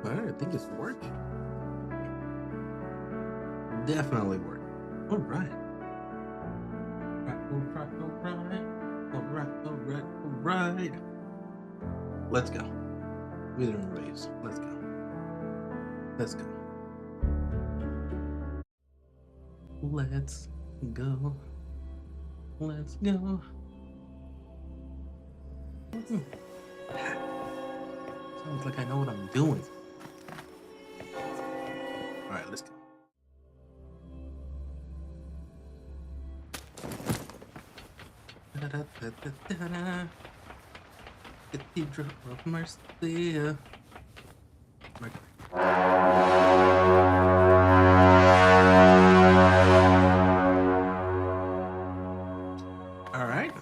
I think it's working. Definitely working. All right. All right. Let's go. We didn't raise. Let's go. Let's go. Let's go. Let's go. Sounds like I know what I'm doing. All right, let's go. Cathedral of Mercy. All right.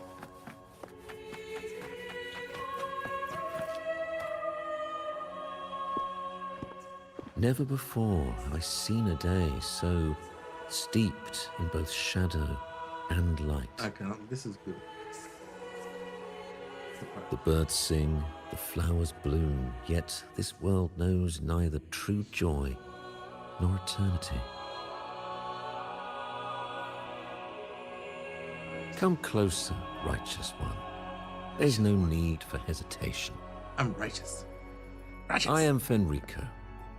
Never before have I seen a day so steeped in both shadow and light. Okay, this is good. The birds sing, the flowers bloom, yet this world knows neither true joy nor eternity. Come closer, righteous one. There's no need for hesitation. I'm righteous. Righteous. I am Fenrico,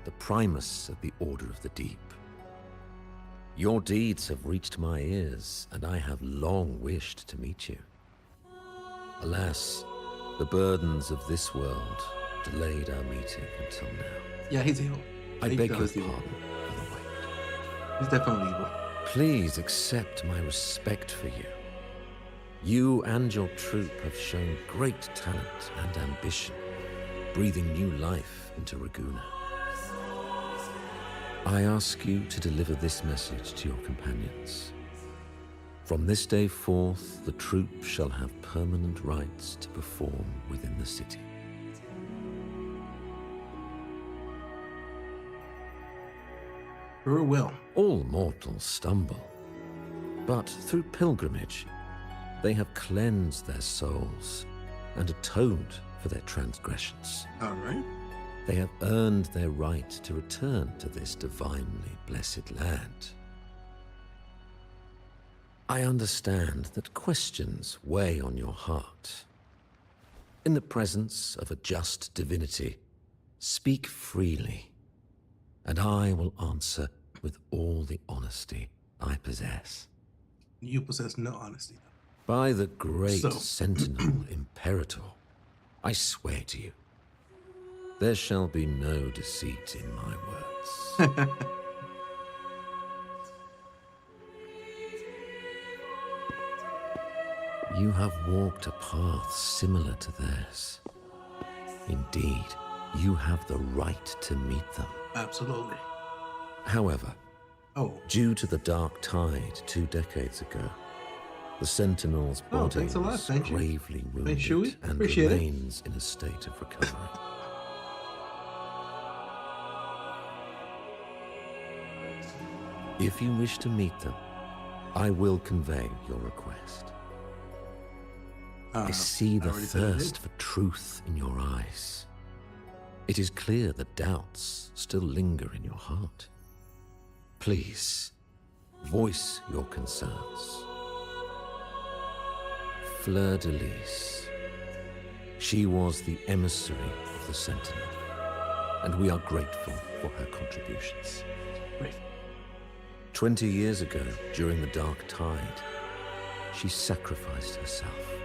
the primus of the Order of the Deep. Your deeds have reached my ears, and I have long wished to meet you. Alas, the burdens of this world delayed our meeting until now. Yeah, he's evil. I beg your evil. pardon for the wait. He's definitely evil. Please accept my respect for you. You and your troop have shown great talent and ambition, breathing new life into Raguna. I ask you to deliver this message to your companions. From this day forth, the troop shall have permanent rights to perform within the city. Sure will. All mortals stumble, but through pilgrimage, they have cleansed their souls and atoned for their transgressions. All right. They have earned their right to return to this divinely blessed land. I understand that questions weigh on your heart. In the presence of a just divinity, speak freely, and I will answer with all the honesty I possess. You possess no honesty. By the great Sentinel Imperator, I swear to you, there shall be no deceit in my words. You have walked a path similar to theirs. Indeed, you have the right to meet them. Absolutely. However, due to the Dark Tide 2 decades ago, the Sentinel's body is gravely wounded and remains in a state of recovery. If you wish to meet them, I will convey your request. I see the thirst for truth in your eyes. It is clear that doubts still linger in your heart. Please, voice your concerns. Fleur de Lis. She was the emissary of the Sentinel, and we are grateful for her contributions. Great. 20 years ago, during the Dark Tide, she sacrificed herself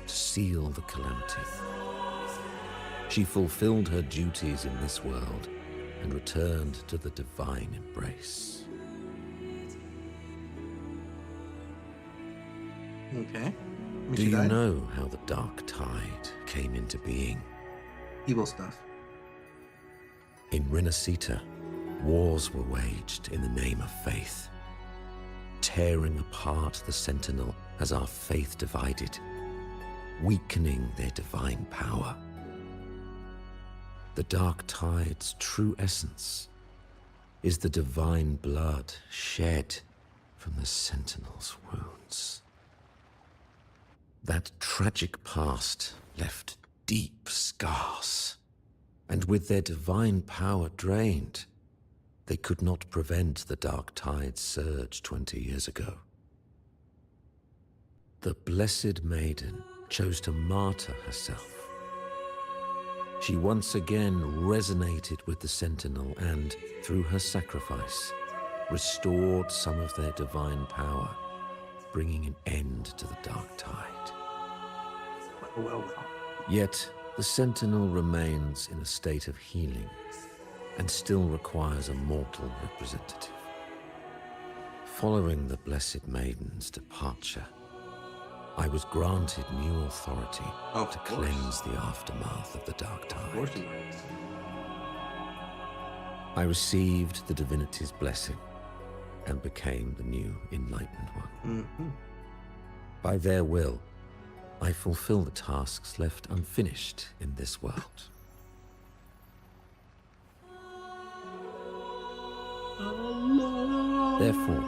to seal the calamity. She fulfilled her duties in this world and returned to the divine embrace. Okay. Do you know how the Dark Tide came into being? Evil stuff. In Rinascita, wars were waged in the name of faith, tearing apart the Sentinel as our faith divided, weakening their divine power. The Dark Tide's true essence is the divine blood shed from the Sentinel's wounds. That tragic past left deep scars, And with their divine power drained, they could not prevent the dark tide's surge 20 years ago. The Blessed Maiden chose to martyr herself. She once again resonated with the Sentinel and, through her sacrifice, restored some of their divine power, bringing an end to the dark tide. Well. Yet, the Sentinel remains in a state of healing and still requires a mortal representative. Following the Blessed Maiden's departure, I was granted new authority to cleanse the aftermath of the dark tide. I received the divinity's blessing and became the new enlightened one. By their will, I fulfill the tasks left unfinished in this world. Therefore,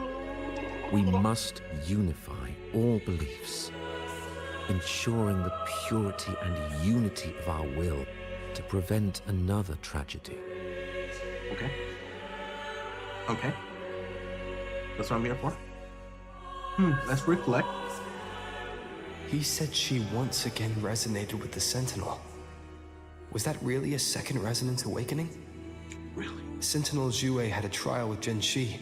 we must unify all beliefs, ensuring the purity and unity of our will to prevent another tragedy. Okay. That's what I'm here for. Let's reflect. He said she once again resonated with the Sentinel. Was that really a second resonance awakening? Really? Sentinel WUWA had a trial with Gen Shi,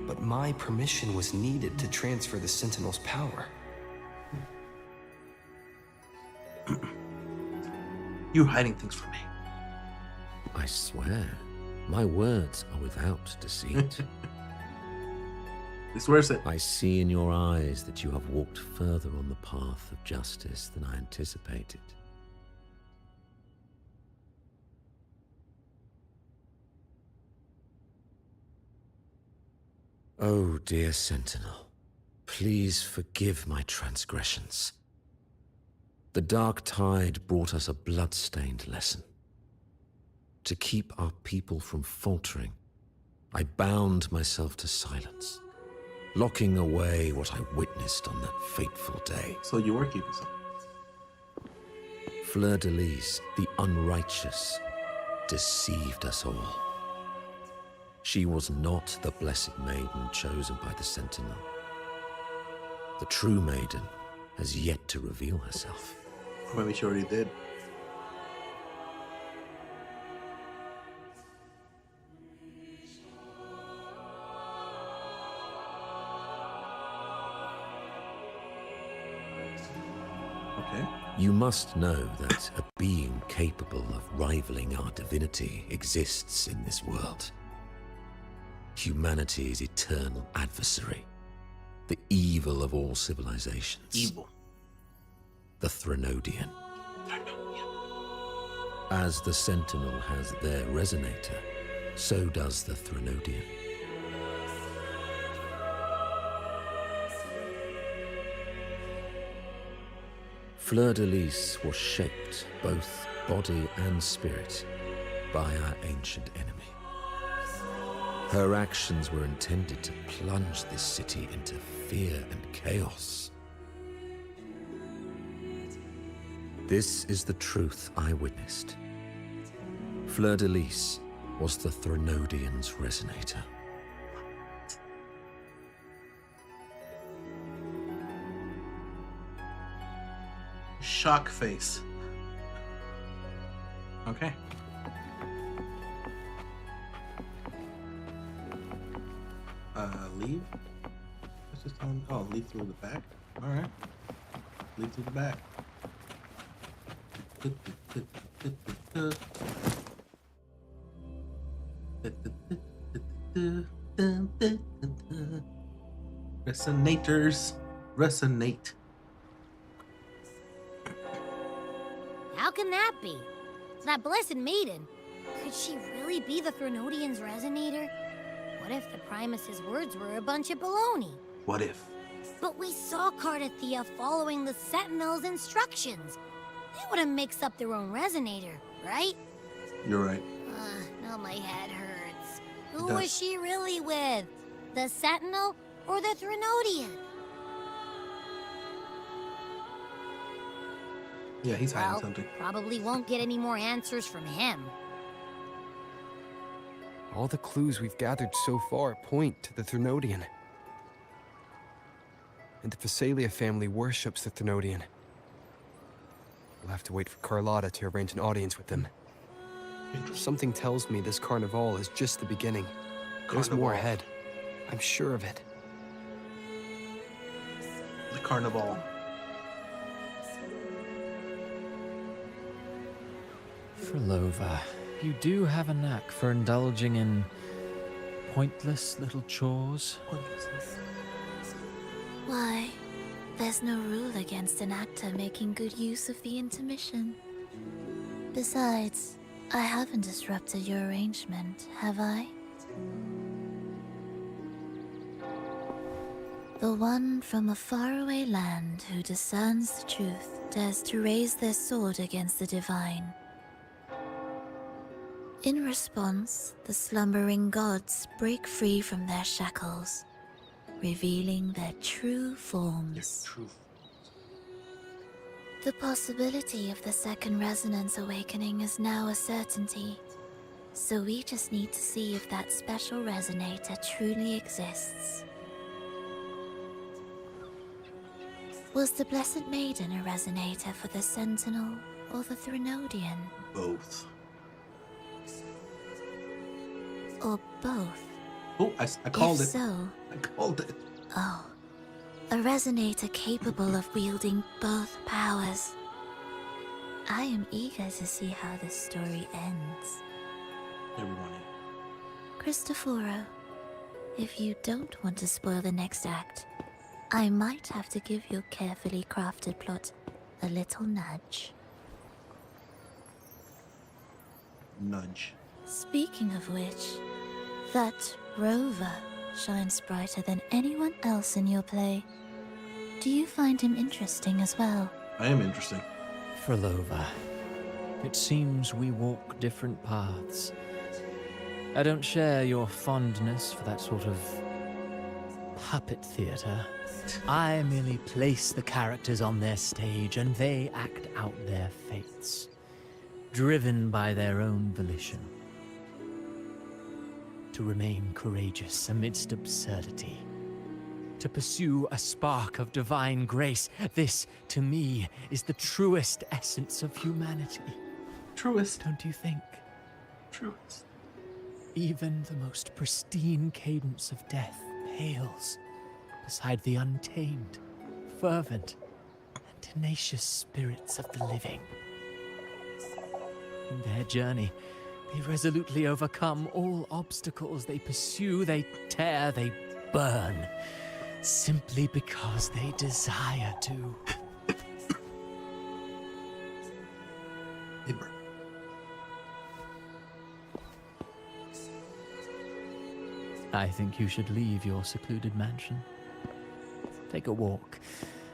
but my permission was needed to transfer the Sentinel's power. You're hiding things from me. I swear, my words are without deceit. He swears it. I see in your eyes that you have walked further on the path of justice than I anticipated. Oh, dear Sentinel, please forgive my transgressions. The dark tide brought us a blood-stained lesson. To keep our people from faltering, I bound myself to silence, locking away what I witnessed on that fateful day. So you were keeping some. Fleur-de-Lis, the unrighteous, deceived us all. She was not the Blessed Maiden chosen by the Sentinel. The true Maiden has yet to reveal herself. Maybe she already did. Okay. You must know that a being capable of rivaling our divinity exists in this world. Humanity's eternal adversary, the evil of all civilizations. Evil. The Threnodian. As the Sentinel has their resonator, so does the Threnodian. Fleur-de-Lis was shaped, both body and spirit, by our ancient enemy. Her actions were intended to plunge this city into fear and chaos. This is the truth I witnessed. Fleur-de-Lis was the Threnodian's resonator. Shock face. Okay. Leave? Let's just tell him, oh, leave through the back. Alright. Leave through the back. Resonators. Resonate. How can that be? That Blessed Maiden. Could she really be the Threnodian's resonator? What if the Primus's words were a bunch of baloney? What if? But we saw Cardathea following the Sentinel's instructions. They wouldn't mix up their own resonator, right? You're right. Now my head hurts. It Who does. was she really with? The Sentinel or the Threnodian? Yeah, he's hiding Well, something. probably won't get any more answers from him. All the clues we've gathered so far point to the Thrunodian. And the Phasalia family worships the Thrunodian. We'll have to wait for Carlotta to arrange an audience with them. Something tells me this carnival is just the beginning. There's more ahead. I'm sure of it. The carnival. Frolova, you do have a knack for indulging in pointless little chores. Why, there's no rule against an actor making good use of the intermission. Besides, I haven't disrupted your arrangement, have I? The one from a faraway land who discerns the truth dares to raise their sword against the divine. In response, the slumbering gods break free from their shackles, revealing their true forms. The possibility of the second resonance awakening is now a certainty, so we just need to see if that special resonator truly exists. Was the Blessed Maiden a resonator for the Sentinel or the Thrunodian? Both. Or both? Oh, I called If it. so, I called it. oh, a resonator capable of wielding both powers. I am eager to see how this story ends. Everyone. Cristoforo, if you don't want to spoil the next act, I might have to give your carefully crafted plot a little nudge. Nudge. Speaking of which, that rover shines brighter than anyone else in your play. Do you find him interesting as well? I am interesting. Frolova, it seems we walk different paths. I don't share your fondness for that sort of puppet theater. I merely place the characters on their stage and they act out their fates, driven by their own volition. To remain courageous amidst absurdity. To pursue a spark of divine grace. This, to me, is the truest essence of humanity. Truest. Don't you think? Truest. Even the most pristine cadence of death pales beside the untamed, fervent, and tenacious spirits of the living. In their journey, they resolutely overcome all obstacles. They pursue, they tear, they burn, simply because they desire to. They burn. I think you should leave your secluded mansion. Take a walk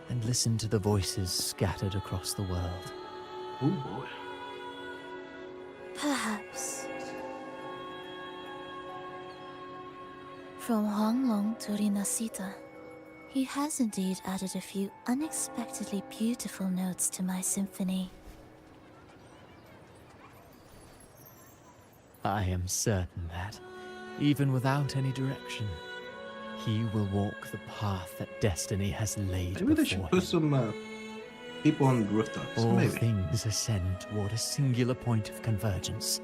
and listen to the voices scattered across the world. Ooh, boy. Perhaps. From Honglong to Rinasita, he has indeed added a few unexpectedly beautiful notes to my symphony. I am certain that, even without any direction, he will walk the path that destiny has laid Maybe they before should him. put some people on the rooftops. All Maybe. things ascend toward a singular point of convergence.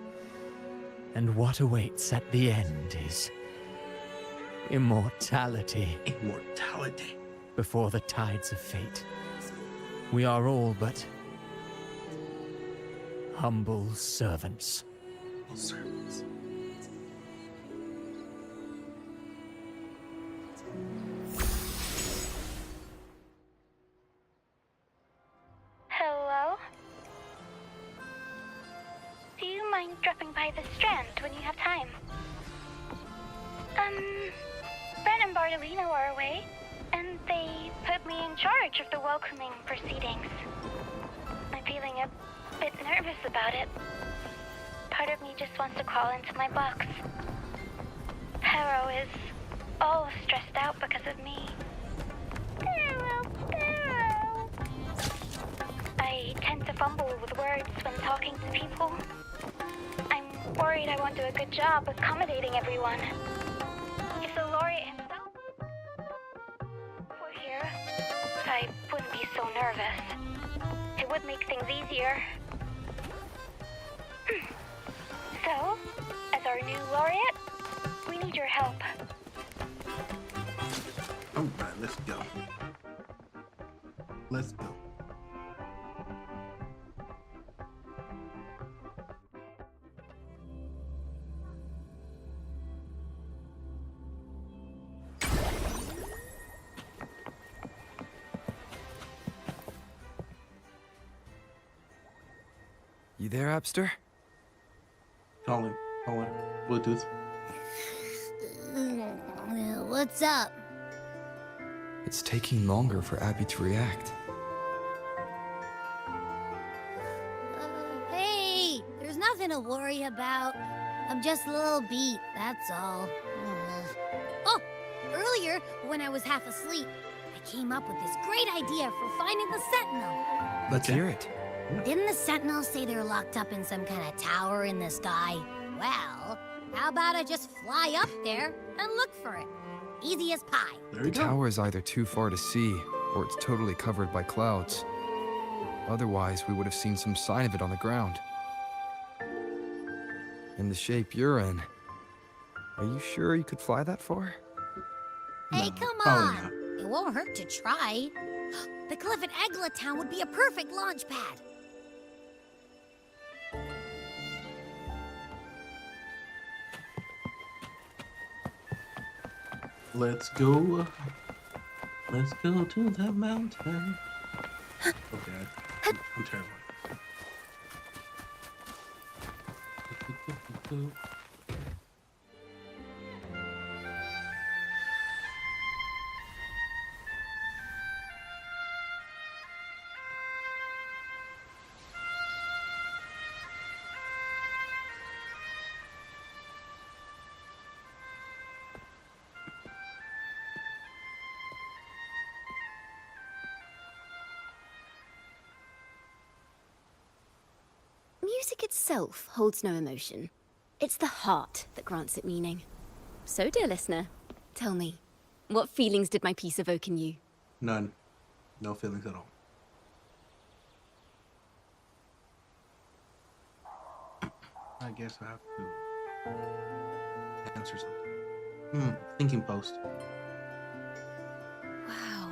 And what awaits at the end is immortality. Immortality. Before the tides of fate, we are all but humble servants. Servants. Hello? Do you mind dropping by the Strand when you have time? Ren and Bartolino are away, and they put me in charge of the welcoming proceedings. I'm feeling a bit nervous about it. Part of me just wants to crawl into my box. Pero is all stressed out because of me. Pero. I tend to fumble with words when talking to people. I'm worried I won't do a good job accommodating everyone. If the laureate himself were here, I wouldn't be so nervous. It would make things easier. So, as our new laureate, we need your help. Alright, let's go. Let's go. You there, Abster? Calling. Bluetooth. What's up? It's taking longer for Abby to react. Hey, there's nothing to worry about. I'm just a little beat, that's all. Oh, earlier, when I was half asleep, I came up with this great idea for finding the Sentinel. Let's Okay. hear it. Didn't the Sentinels say they're locked up in some kind of tower in the sky? Well, how about I just fly up there and look for it? Easy as pie. There The you go. tower is either too far to see, or it's totally covered by clouds. Otherwise, we would have seen some sign of it on the ground. In the shape you're in, are you sure you could fly that far? Hey, No, come probably on. not. It won't hurt to try. The cliff at Egla Town would be a perfect launch pad. Let's go. Let's go to the mountain. Okay, I'm terrible. Music itself holds no emotion. It's the heart that grants it meaning. So, dear listener, tell me, what feelings did my piece evoke in you? None. No feelings at all. I guess I have to answer something. Thinking post. Wow.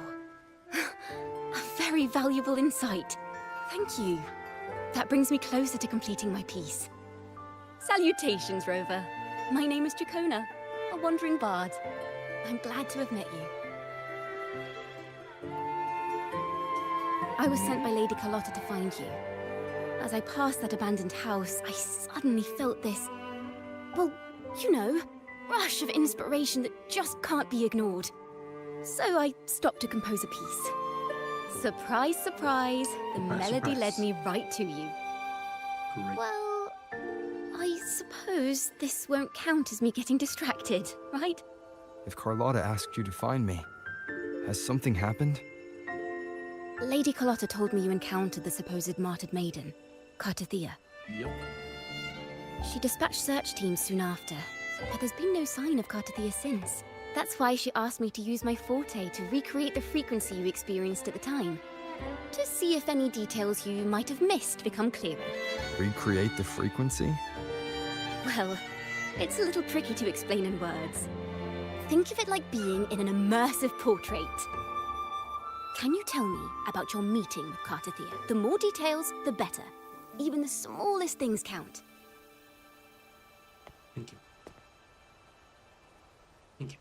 A very valuable insight. Thank you. That brings me closer to completing my piece. Salutations, Rover. My name is Jacona, a wandering bard. I'm glad to have met you. I was sent by Lady Carlotta to find you. As I passed that abandoned house, I suddenly felt this, well, you know, rush of inspiration that just can't be ignored. So I stopped to compose a piece. Surprise, surprise, the melody led me right to you. Great. Well, I suppose this won't count as me getting distracted, right? If Carlotta asked you to find me, has something happened? Lady Carlotta told me you encountered the supposed martyred maiden, Cartathea. Yep. She dispatched search teams soon after, but there's been no sign of Cartathea since. That's why she asked me to use my forte to recreate the frequency you experienced at the time, to see if any details you might have missed become clearer. Recreate the frequency? Well, it's a little tricky to explain in words. Think of it like being in an immersive portrait. Can you tell me about your meeting with Cartathea? The more details, the better. Even the smallest things count. Thank you. Thank you.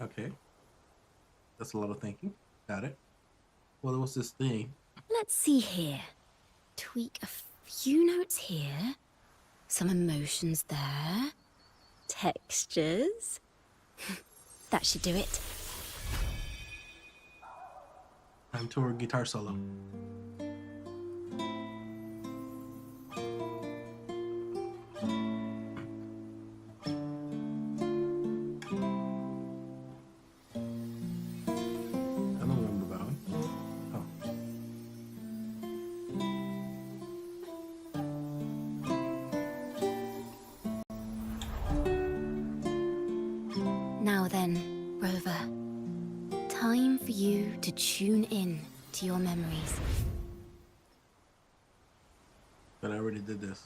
Okay. That's a lot of thinking. Got it. Well, what's this thing? Let's see here. Tweak a few notes here. Some emotions there. Textures. That should do it. Time to our guitar solo. into your memories. But I already did this.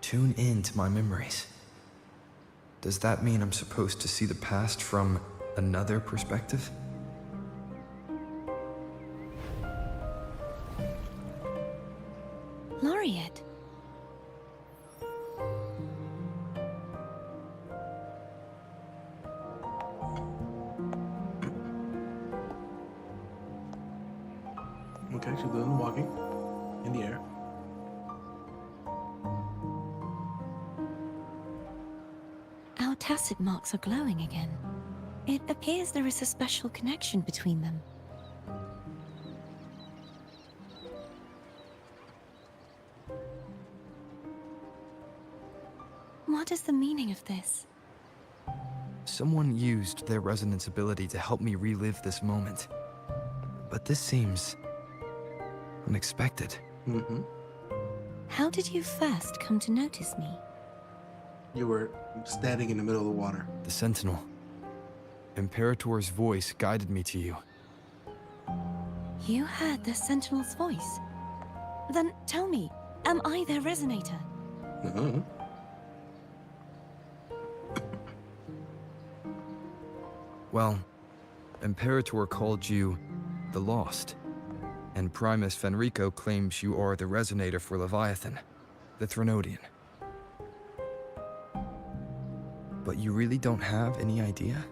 Tune in to my memories. Does that mean I'm supposed to see the past from another perspective? Laureate. Okay, she's doing the walking in the air. Our tacit marks are glowing again. It appears there is a special connection between them. What is the meaning of this? Someone used their resonance ability to help me relive this moment. But this seems unexpected. Mm-hmm. How did you first come to notice me? You were standing in the middle of the water. The Sentinel. Imperator's voice guided me to you. You heard the Sentinel's voice? Then tell me, am I their resonator? Uh-huh. Well, Imperator called you the Lost, and Primus Fenrico claims you are the resonator for Leviathan, the Threnodian. But you really don't have any idea?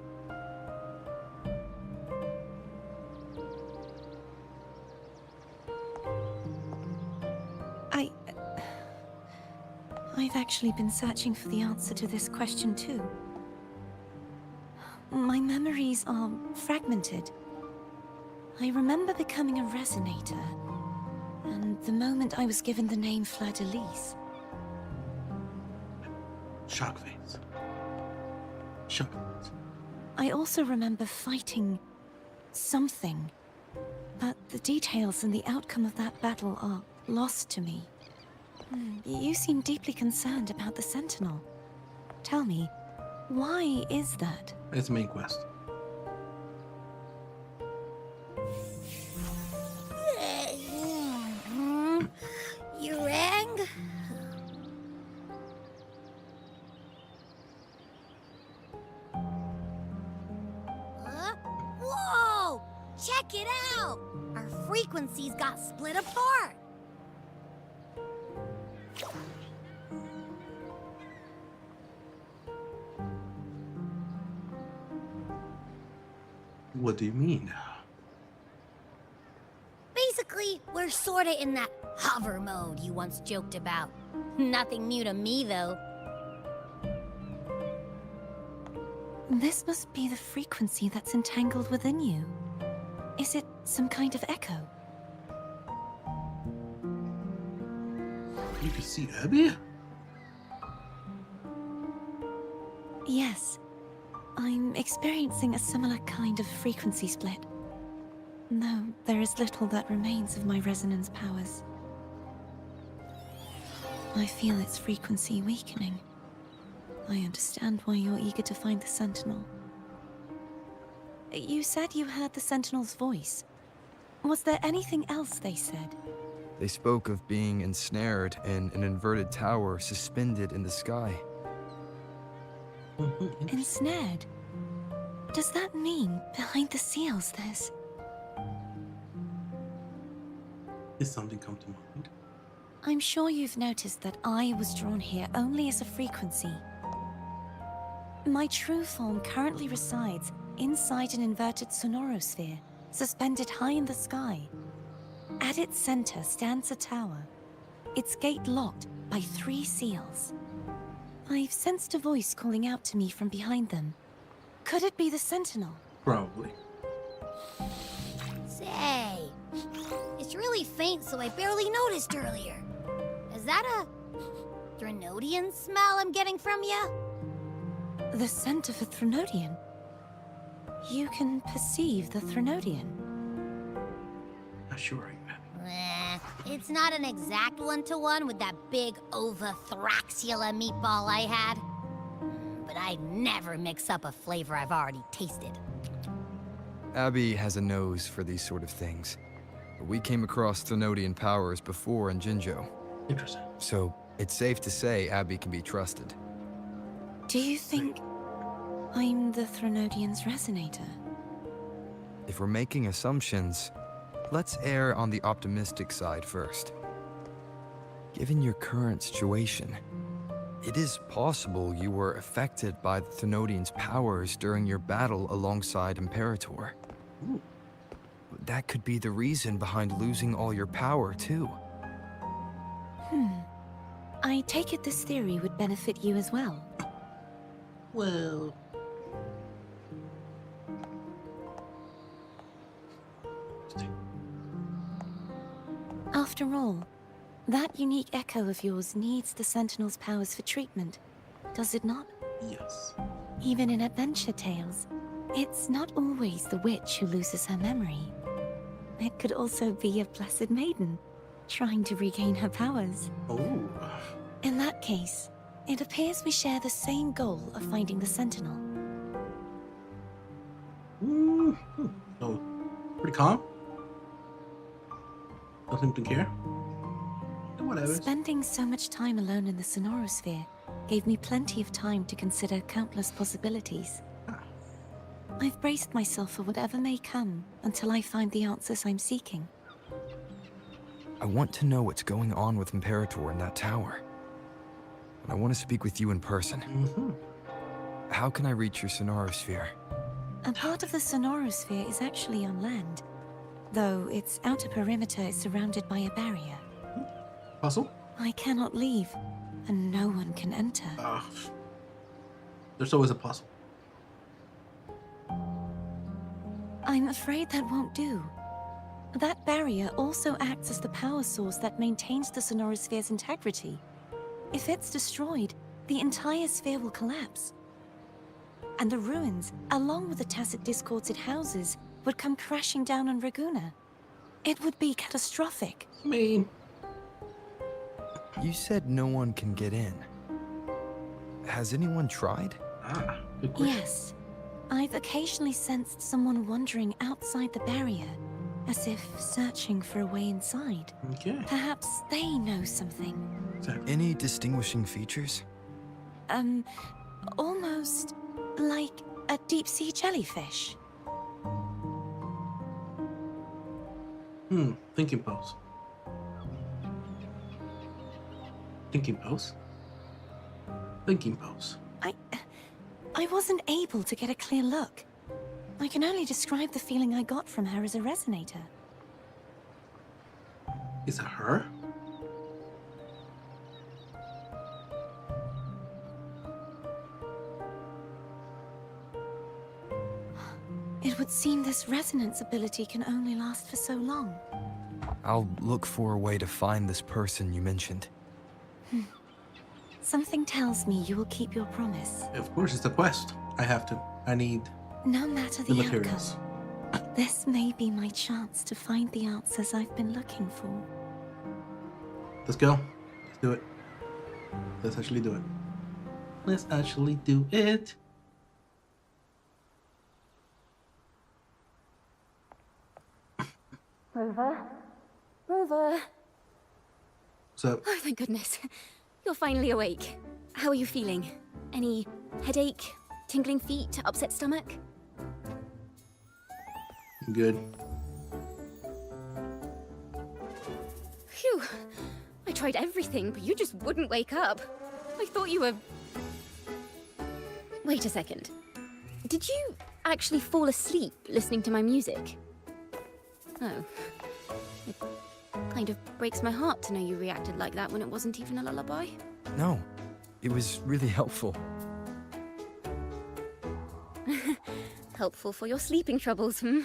I've actually been searching for the answer to this question too. My memories are fragmented. I remember becoming a resonator, and the moment I was given the name Fleur-de-Lis. Shock face. Shock face. I also remember fighting something, but the details and the outcome of that battle are lost to me. You seem deeply concerned about the Sentinel. Tell me, why is that? It's main quest. You rang? Whoa! Check it out! Our frequencies got split apart. What do you mean? Basically, we're sorta in that hover mode you once joked about. Nothing new to me, though. This must be the frequency that's entangled within you. Is it some kind of echo? You can see Abby? Yes. I'm experiencing a similar kind of frequency split. Though there is little that remains of my resonance powers. I feel its frequency weakening. I understand why you're eager to find the Sentinel. You said you heard the Sentinel's voice. Was there anything else they said? They spoke of being ensnared in an inverted tower suspended in the sky. Ensnared? Does that mean behind the seals there's... Did something come to mind? I'm sure you've noticed that I was drawn here only as a frequency. My true form currently resides inside an inverted sonorosphere, suspended high in the sky. At its center stands a tower, its gate locked by 3 seals. I've sensed a voice calling out to me from behind them. Could it be the Sentinel? Probably. Say, it's really faint, so I barely noticed earlier. Is that a Threnodian smell I'm getting from you? The scent of a Threnodian? You can perceive the Threnodian? Not sure. It's not an exact one-to-one with that big Ovathraxula meatball I had. But I'd never mix up a flavor I've already tasted. Abby has a nose for these sort of things. We came across Threnodian powers before in Jinzhou, Interesting. so it's safe to say Abby can be trusted. Do you think I'm the Threnodian's resonator? If we're making assumptions, let's err on the optimistic side first. Given your current situation, it is possible you were affected by the Threnodian's powers during your battle alongside Imperator. Ooh. That could be the reason behind losing all your power, too. I take it this theory would benefit you as well. Well. After all, that unique echo of yours needs the Sentinel's powers for treatment, does it not? Yes. Even in adventure tales, it's not always the witch who loses her memory. It could also be a blessed maiden, trying to regain her powers. Oh. In that case, it appears we share the same goal of finding the Sentinel. Ooh. Oh. Pretty calm. Don't seem to care. Whatever. Spending so much time alone in the Sonorosphere gave me plenty of time to consider countless possibilities. I've braced myself for whatever may come until I find the answers I'm seeking. I want to know what's going on with Imperator in that tower. And I want to speak with you in person. How can I reach your Sonorosphere? A part of the Sonorosphere is actually on land, though its outer perimeter is surrounded by a barrier. Puzzle? I cannot leave, and no one can enter. There's always a puzzle. I'm afraid that won't do. That barrier also acts as the power source that maintains the Sonorosphere's integrity. If it's destroyed, the entire sphere will collapse. And the ruins, along with the tacit discords it houses, would come crashing down on Raguna. It would be catastrophic. I mean, You said no one can get in. Has anyone tried? good question. Yes. I've occasionally sensed someone wandering outside the barrier, as if searching for a way inside. Okay. Perhaps they know something. Exactly. Any distinguishing features? Almost like a deep-sea jellyfish. Thinking pose. Thinking pose. Thinking pose. I wasn't able to get a clear look. I can only describe the feeling I got from her as a resonator. Is it her? It would seem this resonance ability can only last for so long. I'll look for a way to find this person you mentioned. Something tells me you will keep your promise. Of course, it's a quest. I need No matter the the materials. outcome, this may be my chance to find the answers I've been looking for. Let's go. Let's do it. Let's actually do it. Let's actually do it. Rover? Rover? What's up? Oh, thank goodness. You're finally awake. How are you feeling? Any headache, tingling feet, upset stomach? I'm good. Phew. I tried everything, but you just wouldn't wake up. I thought you were... Wait a second. Did you actually fall asleep listening to my music? Oh. It kind of breaks my heart to know you reacted like that when it wasn't even a lullaby. No. It was really helpful. Helpful for your sleeping troubles, hmm?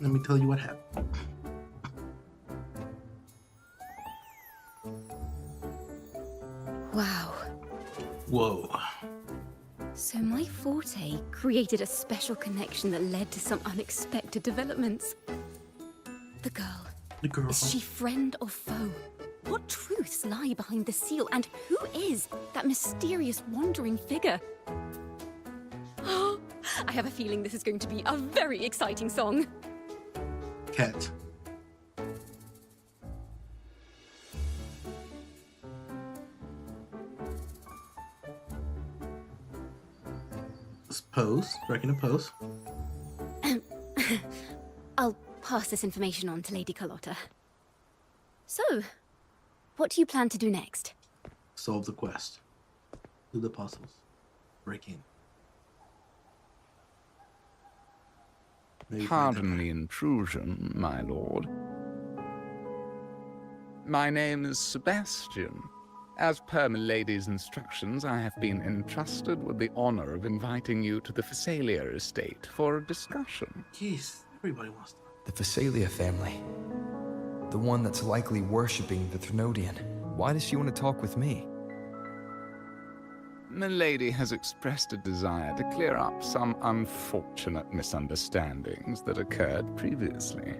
Let me tell you what happened. Wow. Whoa. So my forte created a special connection that led to some unexpected developments. The girl. The girl. Is she friend or foe? What truths lie behind the seal? And who is that mysterious wandering figure? I have a feeling this is going to be a very exciting song. Cat. Pose. Reckon a pose. I'll pass this information on to Lady Carlotta. So, what do you plan to do next? Solve the quest. Do the puzzles. Break in. Maybe Pardon the intrusion, my lord. My name is Sebastian. As per milady's instructions, I have been entrusted with the honor of inviting you to the Phasalia estate for a discussion. Yes, everybody wants to. The Phasalia family. The one that's likely worshipping the Thrunodian. Why does she want to talk with me? Milady has expressed a desire to clear up some unfortunate misunderstandings that occurred previously.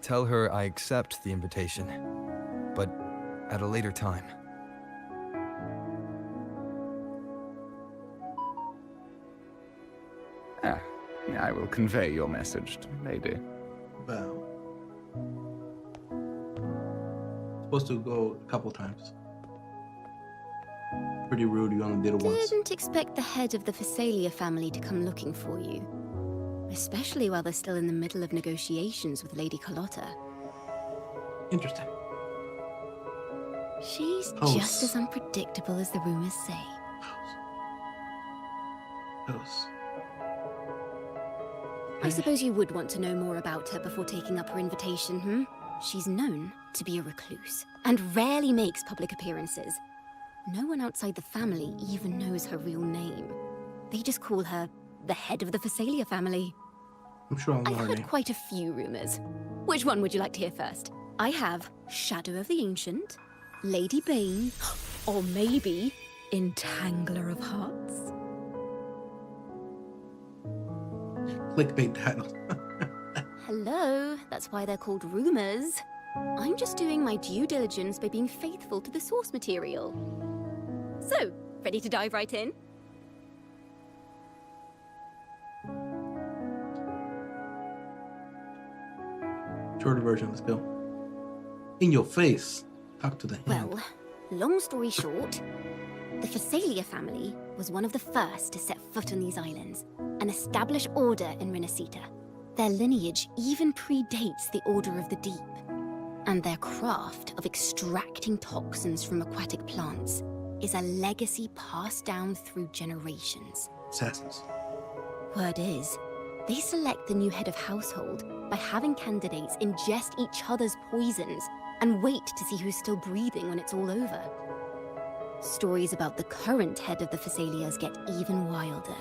Tell her I accept the invitation, but at a later time. I will convey your message to Milady. Bow. Supposed to go a couple times. Pretty rude, you only did it once. Didn't expect the head of the Phasalia family to come looking for you. Especially while they're still in the middle of negotiations with Lady Carlotta. Interesting. She's Pose. just as unpredictable as the rumors say. Pose. I suppose you would want to know more about her before taking up her invitation, hmm? She's known to be a recluse, and rarely makes public appearances. No one outside the family even knows her real name. They just call her the head of the Phasalia family. I'm sure I'll I've know her heard name. quite a few rumors. Which one would you like to hear first? I have Shadow of the Ancient, Lady Bane, or maybe Entangler of Hearts. Clickbait title. Hello, that's why they're called rumors. I'm just doing my due diligence by being faithful to the source material. So, ready to dive right in? Shorter version, let's go. In your face. Talk to the hand. Well, long story short, the Phasalia family was one of the first to set foot on these islands and establish order in Renacita. Their lineage even predates the Order of the Deep, and their craft of extracting toxins from aquatic plants is a legacy passed down through generations. Assassins. Word is, they select the new head of household by having candidates ingest each other's poisons and wait to see who's still breathing when it's all over. Stories about the current head of the Phasalias get even wilder.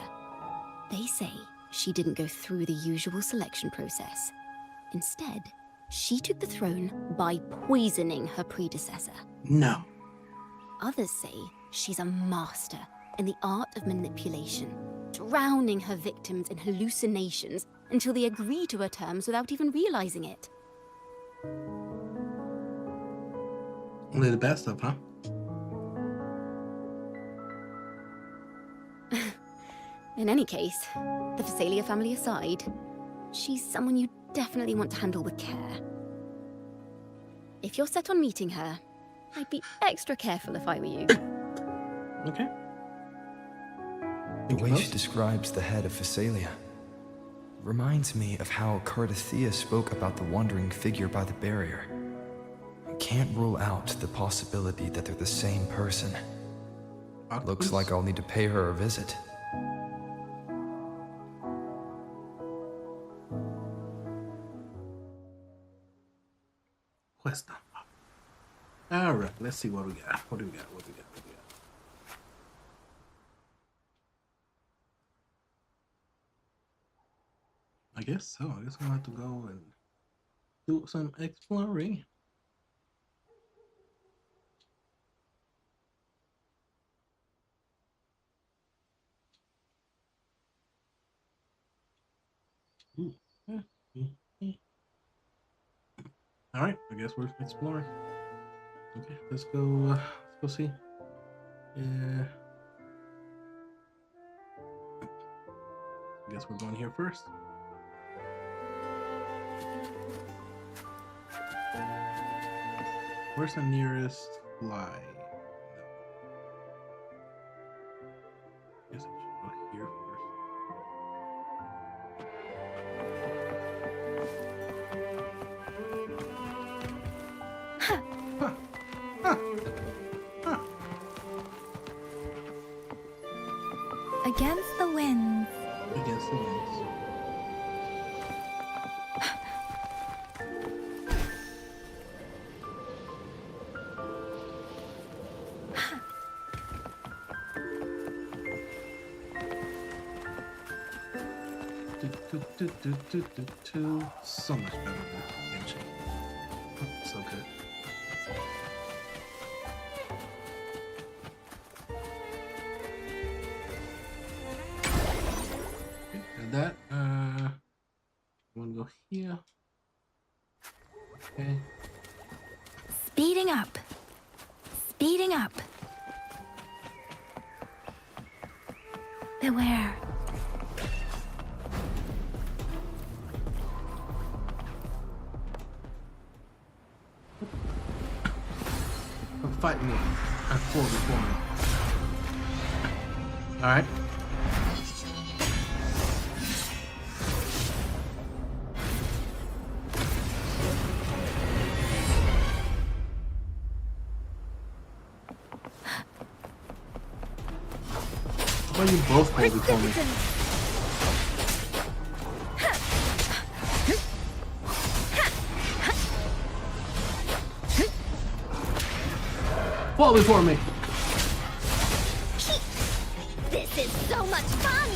They say she didn't go through the usual selection process. Instead, she took the throne by poisoning her predecessor. No. Others say she's a master in the art of manipulation, drowning her victims in hallucinations until they agree to her terms without even realizing it. Only the bad stuff, huh? In any case, the Phasalia family aside, she's someone you definitely want to handle with care. If you're set on meeting her, I'd be extra careful if I were you. Okay. The way she describes the head of Phasalia reminds me of how Cardathea spoke about the wandering figure by the barrier. I can't rule out the possibility that they're the same person. Looks like I'll need to pay her a visit. Quest unlocked. All right, let's see what we got. What do we got? What do we got? What do we got? I guess so. I guess we'll have to go and do some exploring. Ooh. All right, I guess we're exploring. Okay, let's go see. Yeah. I guess we're going here first. Where's the nearest fly? Guess I should go here first. Against the winds. Against the winds. So much better than Genshin. So good. And that, I want to go here. Okay. Speeding up. Speeding up. Beware. Fight me. I fall before me. Alright. Why you both fall before me? Fall before me. This is so much fun!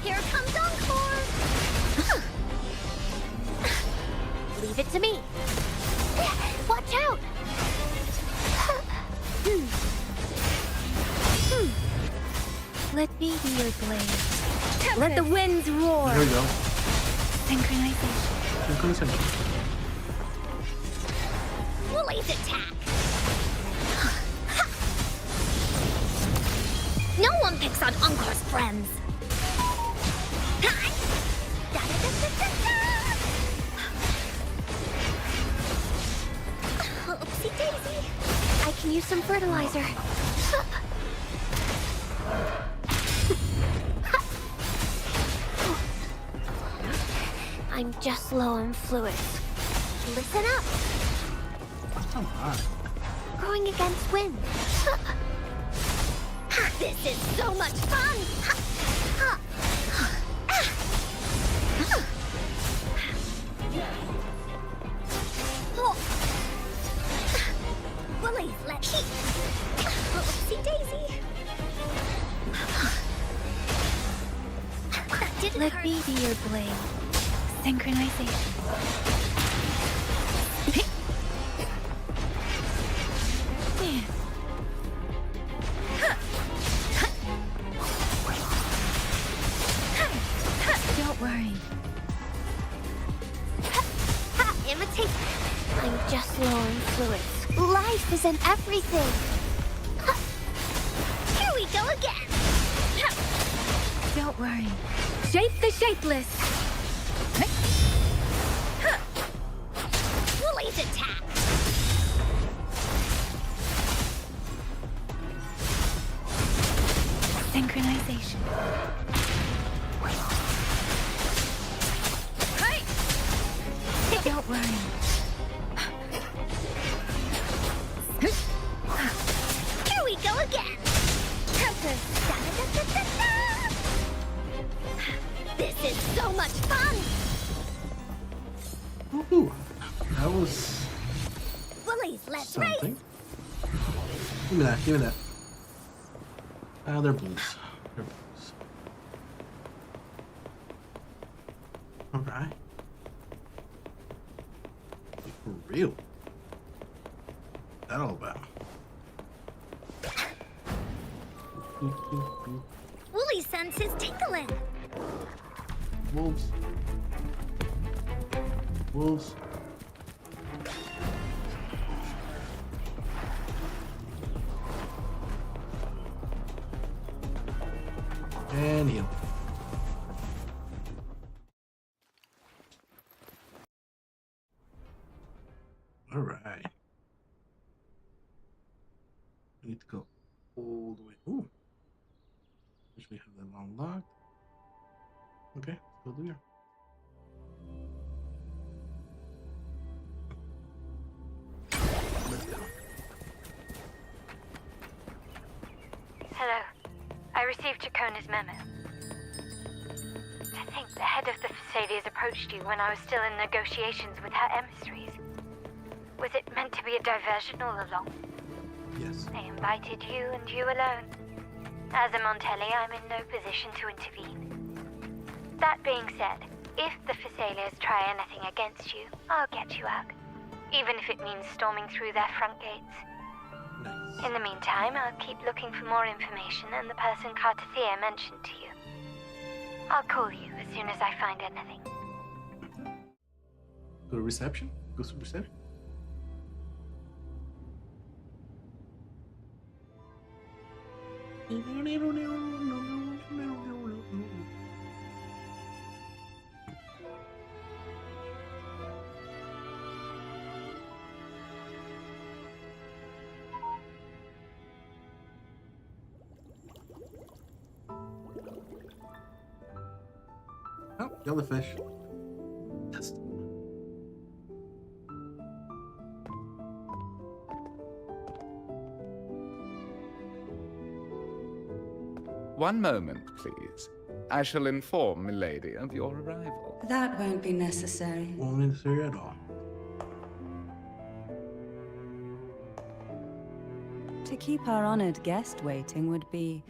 Here comes Encore! Leave it to me. Watch out! Let me be your blade. Let the winds roar. Here we go. Synchronization. Synchronization. Woolly's attack! No one picks on Encore's friends! Oopsie daisy! I can use some fertilizer. I'm just low on fluids. Listen up! Come on. Going against wind. This is so much fun! Willie, let me. Oopsie daisy. That didn't Let hurt. me be your blade. Synchronization. Don't worry. Imitate. I'm just low on fluids. Life is in everything. Here we go again. Don't worry. Shape the shapeless. Woolly's attack. Synchronization. Hey! Don't worry. Here we go again. This is so much fun. Ooh. That was Bullies, let's something. race! Give me that. Give me that. Oh, they're blues. They're blues. All right. For real. What's that all about? Wooly sense is tingling. Wolves. Wolves. And heal. All right. We need to go all the way. Ooh. Wish we have that long locked. Okay, let's go through here. Let's go. Hello. I received Chacona's memo. I think the head of the Thessalians approached you when I was still in negotiations with her emissaries. Was it meant to be a diversion all along? Yes. I invited you and you alone. As a Montelli, I'm in no position to intervene. That being said, if the Thessalians try anything against you, I'll get you out. Even if it means storming through their front gates. Nice. In the meantime, I'll keep looking for more information and the person Cartathea mentioned to you. I'll call you as soon as I find anything. Go to reception? Go to reception? Oh, jellyfish. Yes. One moment, please. I shall inform Milady of your arrival. That won't be necessary. Won't be necessary at all. To keep our honored guest waiting would be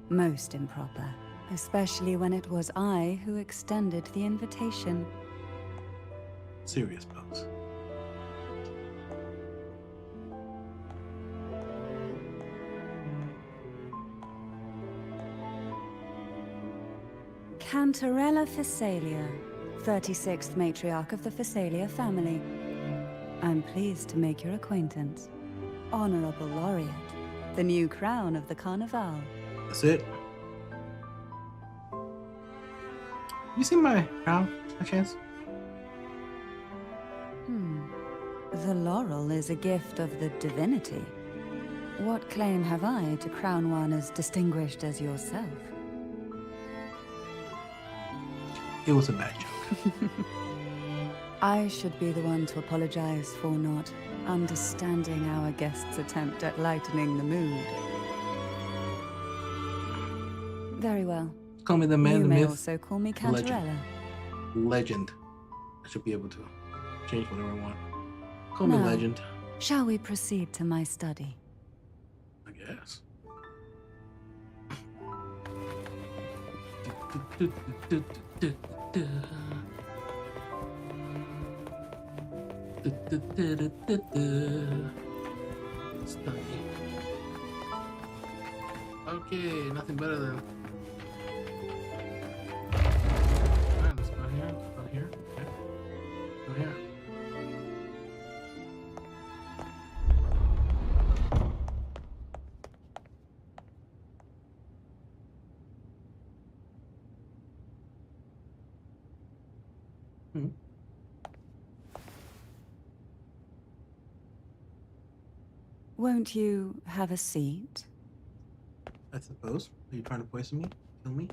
most improper, especially when it was I who extended the invitation. Serious pose. Cantarella Thessalia, 36th matriarch of the Thessalia family. I'm pleased to make your acquaintance. Honorable Laureate, the new crown of the Carnival. That's it. You see my crown, by chance? The laurel is a gift of the divinity. What claim have I to crown one as distinguished as yourself? It was a bad joke. I should be the one to apologize for not understanding our guest's attempt at lightening the mood. Very well. Call me the man, You the may myth, also call me the legend. Cantarella. Legend. I should be able to change whatever I want. Call me Now, legend. Shall we proceed to my study? I guess. Study. Okay, nothing better than. Alright, let's go here. Go here. Okay. Go here. Won't you have a seat? I suppose. Are you trying to poison me? Kill me?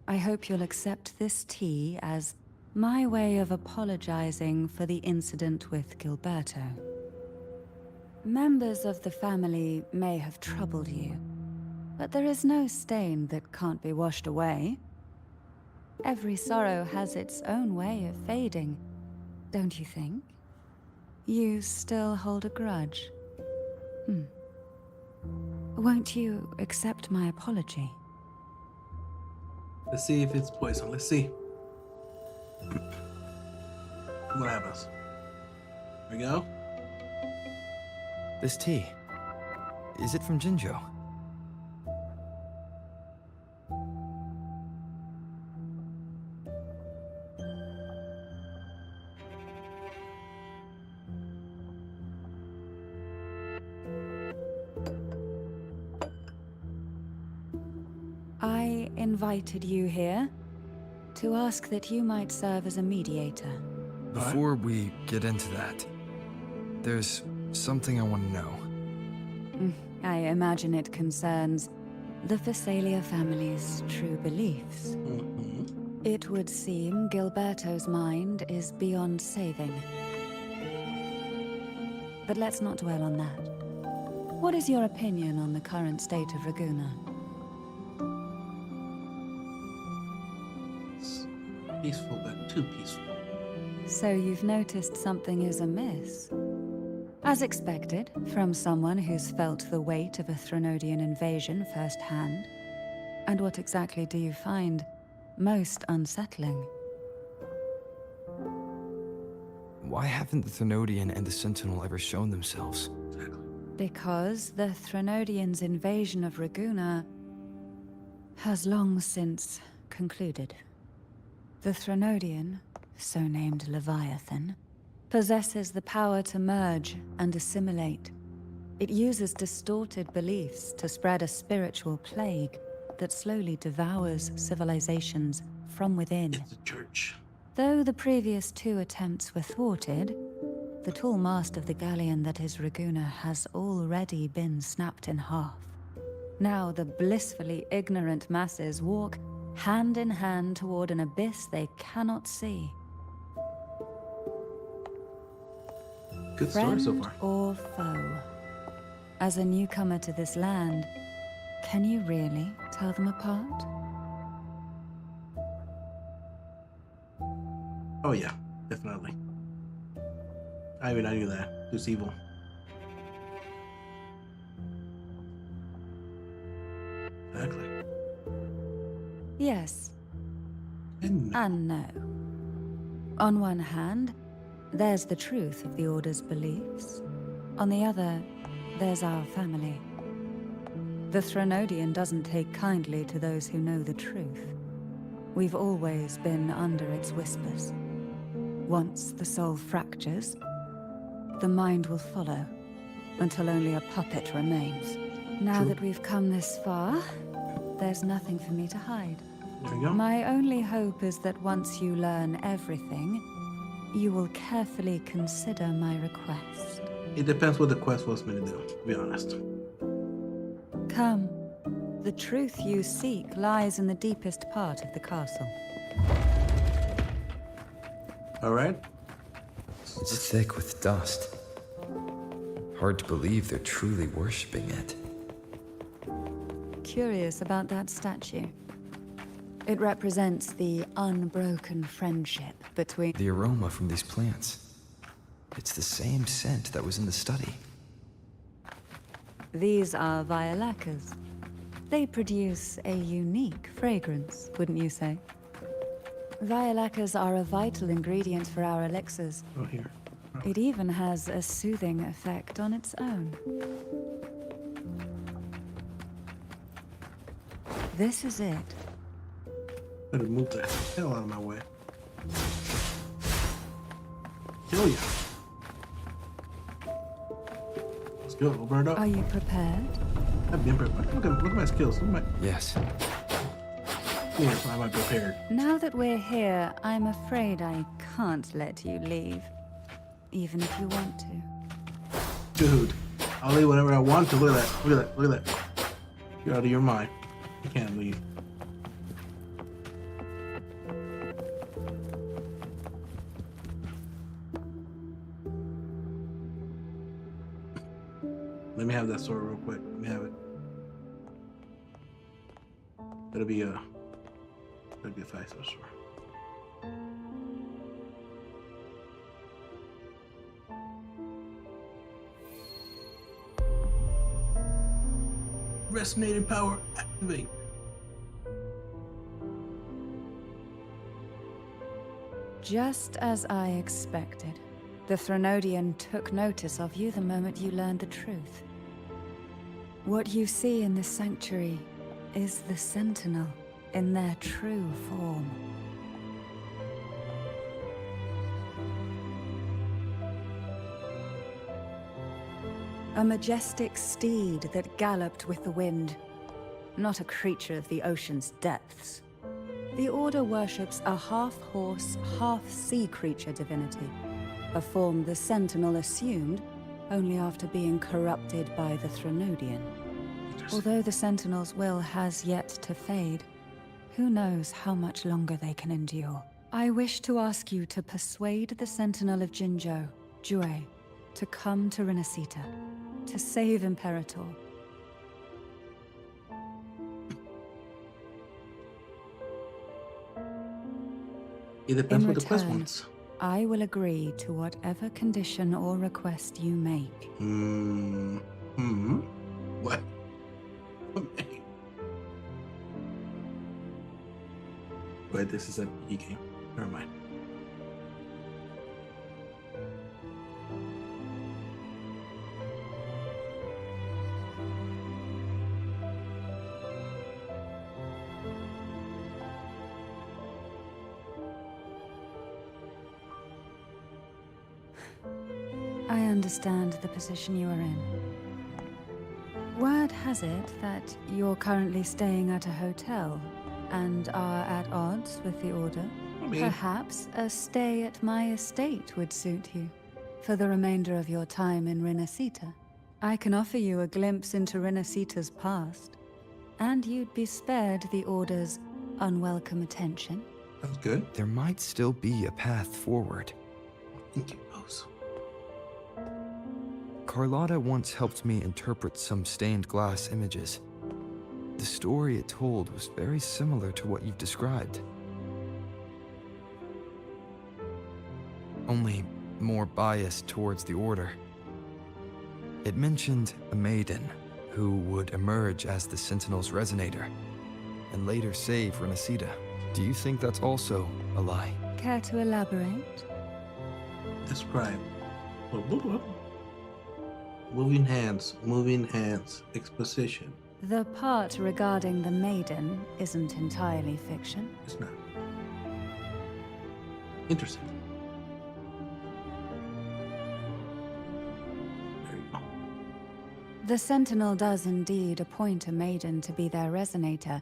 I hope you'll accept this tea as my way of apologizing for the incident with Gilberto. Members of the family may have troubled you, but there is no stain that can't be washed away. Every sorrow has its own way of fading, don't you think? You still hold a grudge. Won't you accept my apology? Let's see if it's poison. Let's see. What happens? There we go. This tea. Is it from Jinzhou? I invited you here to ask that you might serve as a mediator. Before we get into that, there's something I want to know. I imagine it concerns the Phasalia family's true beliefs. It would seem Gilberto's mind is beyond saving. But let's not dwell on that. What is your opinion on the current state of Raguna? It's peaceful, but too peaceful. So you've noticed something is amiss? As expected, from someone who's felt the weight of a Threnodian invasion firsthand. And what exactly do you find most unsettling? Why haven't the Threnodian and the Sentinel ever shown themselves? Because the Threnodians' invasion of Raguna has long since concluded. The Threnodian, so named Leviathan, possesses the power to merge and assimilate. It uses distorted beliefs to spread a spiritual plague that slowly devours civilizations from within. It's the church. Though the previous two attempts were thwarted, the tall mast of the galleon that is Raguna has already been snapped in half. Now the blissfully ignorant masses walk hand in hand toward an abyss they cannot see. Good story so far. Friend or foe? As a newcomer to this land, can you really tell them apart? Oh yeah, definitely. I knew that. It's evil. Exactly. Yes. And And no. On one hand, there's the truth of the Order's beliefs. On the other, there's our family. The Threnodian doesn't take kindly to those who know the truth. We've always been under its whispers. Once the soul fractures, the mind will follow, until only a puppet remains. Now True. that we've come this far, there's nothing for me to hide. there we go. My only hope is that once you learn everything, you will carefully consider my request. It depends what the quest wants me to do, to be honest. Come. The truth you seek lies in the deepest part of the castle. Alright? It's thick with dust. Hard to believe they're truly worshipping it. Curious about that statue. It represents the unbroken friendship between... The aroma from these plants. It's the same scent that was in the study. These are violacas. They produce a unique fragrance, wouldn't you say? Violacas are a vital ingredient for our elixirs. Oh, here. It even has a soothing effect on its own. This is it. Better move the hell out of my way. Kill ya. Let's go. Open it up. Are you prepared? I've been prepared. Look at my skills. Look at my. Yes. Yes, I'm prepared. Now that we're here, I'm afraid I can't let you leave. Even if you want to. Dude, I'll leave whenever I want to. Look at that. Look at that. Look at that. You're out of your mind. You can't leave. Let me have that sword real quick. Let me have it. That'll be 35 for sure. Resonating power activate. Just as I expected, the Threnodian took notice of you the moment you learned the truth. What you see in this sanctuary is the Sentinel in their true form. A majestic steed that galloped with the wind, not a creature of the ocean's depths. The Order worships a half-horse, half-sea creature divinity, a form the Sentinel assumed only after being corrupted by the Threnodian. Although the Sentinel's will has yet to fade, who knows how much longer they can endure. I wish to ask you to persuade the Sentinel of Jinzhou, Jue, to come to Renacita, to save Imperator. It depends In what the quest return, wants. I will agree to whatever condition or request you make. What? Okay. Wait, this is an E game. Never mind. I understand the position you are in. Word has it that you're currently staying at a hotel and are at odds with the Order. Perhaps a stay at my estate would suit you for the remainder of your time in Renacita. I can offer you a glimpse into Renacita's past, and you'd be spared the Order's unwelcome attention. Sounds good. There might still be a path forward. Thank you, Rose. Carlotta once helped me interpret some stained glass images. The story it told was very similar to what you've described. Only more biased towards the Order. It mentioned a maiden who would emerge as the Sentinel's resonator and later save Renacita. Do you think that's also a lie? Care to elaborate? Describe. Moving hands, exposition. The part regarding the maiden isn't entirely fiction. It's not. Interesting. There you go. The Sentinel does indeed appoint a maiden to be their resonator,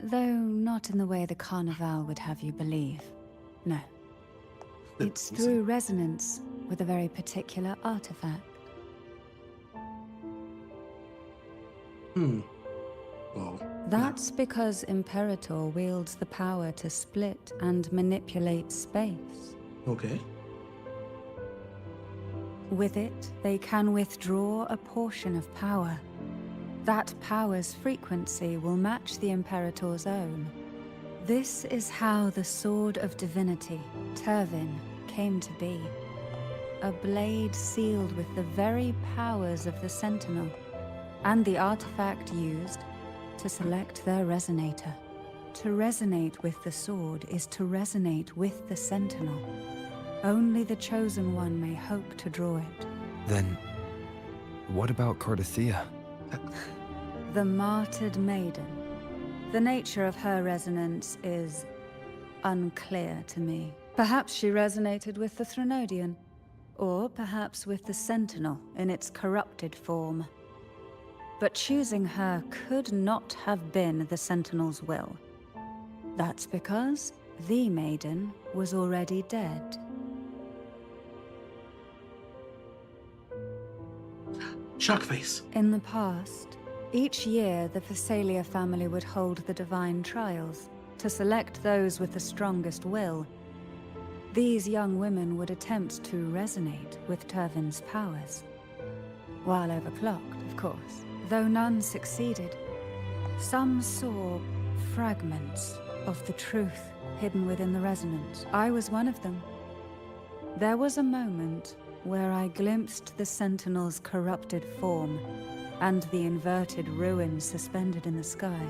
though not in the way the Carnival would have you believe. No. It's through resonance with a very particular artifact. Well, That's because Imperator wields the power to split and manipulate space. okay. With it, they can withdraw a portion of power. That power's frequency will match the Imperator's own. This is how the Sword of Divinity, Turvin, came to be. A blade sealed with the very powers of the Sentinel, and the artifact used to select their resonator. To resonate with the sword is to resonate with the Sentinel. Only the Chosen One may hope to draw it. Then, what about Cardathea? The martyred maiden. The nature of her resonance is unclear to me. Perhaps she resonated with the Threnodian, or perhaps with the Sentinel in its corrupted form. But choosing her could not have been the Sentinel's will. That's because the maiden was already dead. Shockface. In the past, each year the Phasalia family would hold the Divine Trials to select those with the strongest will. These young women would attempt to resonate with Turvin's powers. While overclocked, of course. Though none succeeded, some saw fragments of the truth hidden within the resonance. I was one of them. There was a moment where I glimpsed the Sentinel's corrupted form and the inverted ruins suspended in the sky.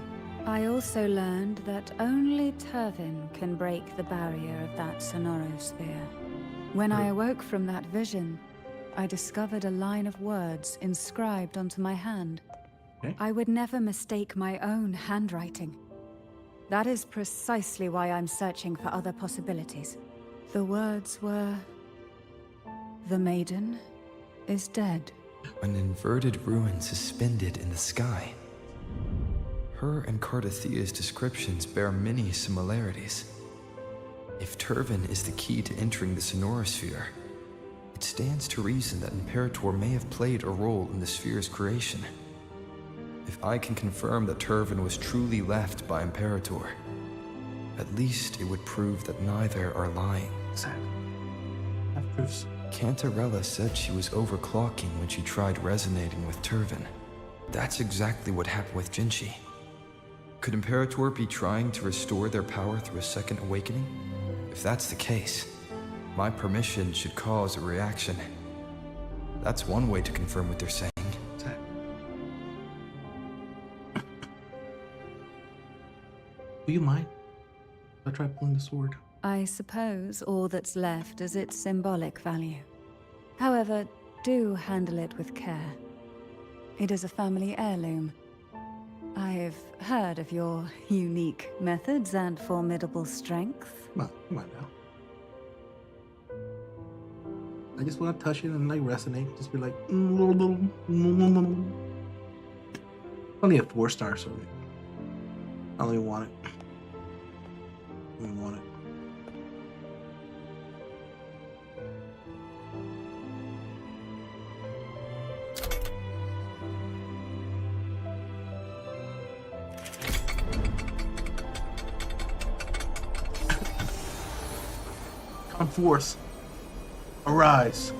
I also learned that only Turvin can break the barrier of that sonorosphere. When I awoke from that vision, I discovered a line of words inscribed onto my hand. Okay. I would never mistake my own handwriting. That is precisely why I'm searching for other possibilities. The words were... The maiden is dead. An inverted ruin suspended in the sky. Her and Cardathia's descriptions bear many similarities. If Turvin is the key to entering the sonorosphere, it stands to reason that Imperator may have played a role in the sphere's creation. If I can confirm that Turvin was truly left by Imperator, at least it would prove that neither are lying. Exactly. Have proofs. Cantarella said she was overclocking when she tried resonating with Turvin. That's exactly what happened with Jinchi. Could Imperator be trying to restore their power through a second awakening? If that's the case, my permission should cause a reaction. That's one way to confirm what they're saying. Exactly. Do you mind if I try pulling the sword? I suppose all that's left is its symbolic value. However, do handle it with care. It is a family heirloom. I've heard of your unique methods and formidable strength. Come on now. I just want to touch it and like resonate. Just be like, only a 4-star, so I don't even want it. I don't even want it. Come forth. Arise.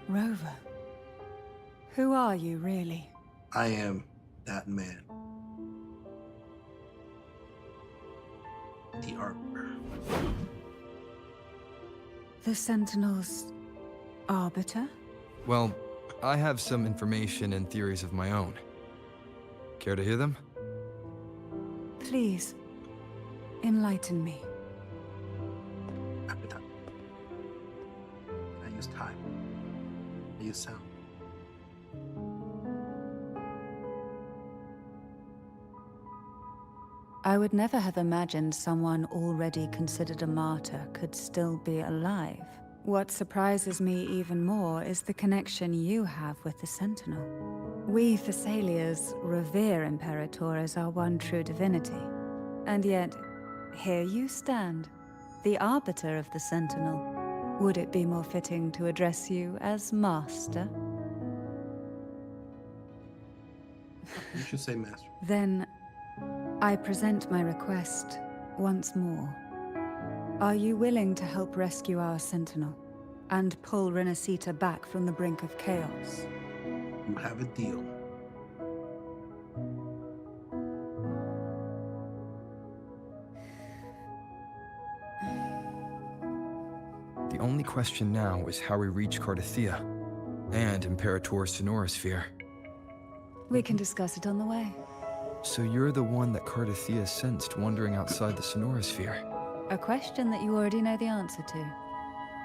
Rover, who are you really? I am that man. The Arbiter. The Sentinel's arbiter? Well, I have some information and theories of my own. Care to hear them? Please, enlighten me. Appetite. I use time. I use sound. I would never have imagined someone already considered a martyr could still be alive. What surprises me even more is the connection you have with the Sentinel. We Thessalians revere Imperator as our one true divinity. And yet, here you stand, the arbiter of the Sentinel. Would it be more fitting to address you as Master? You should say master. Then, I present my request once more. Are you willing to help rescue our Sentinel and pull Renacita back from the brink of chaos? You have a deal. The only question now is how we reach Cardathia and Imperator's sonorosphere. We can discuss it on the way. So you're the one that Cardathia sensed wandering outside the sonorosphere. A question that you already know the answer to.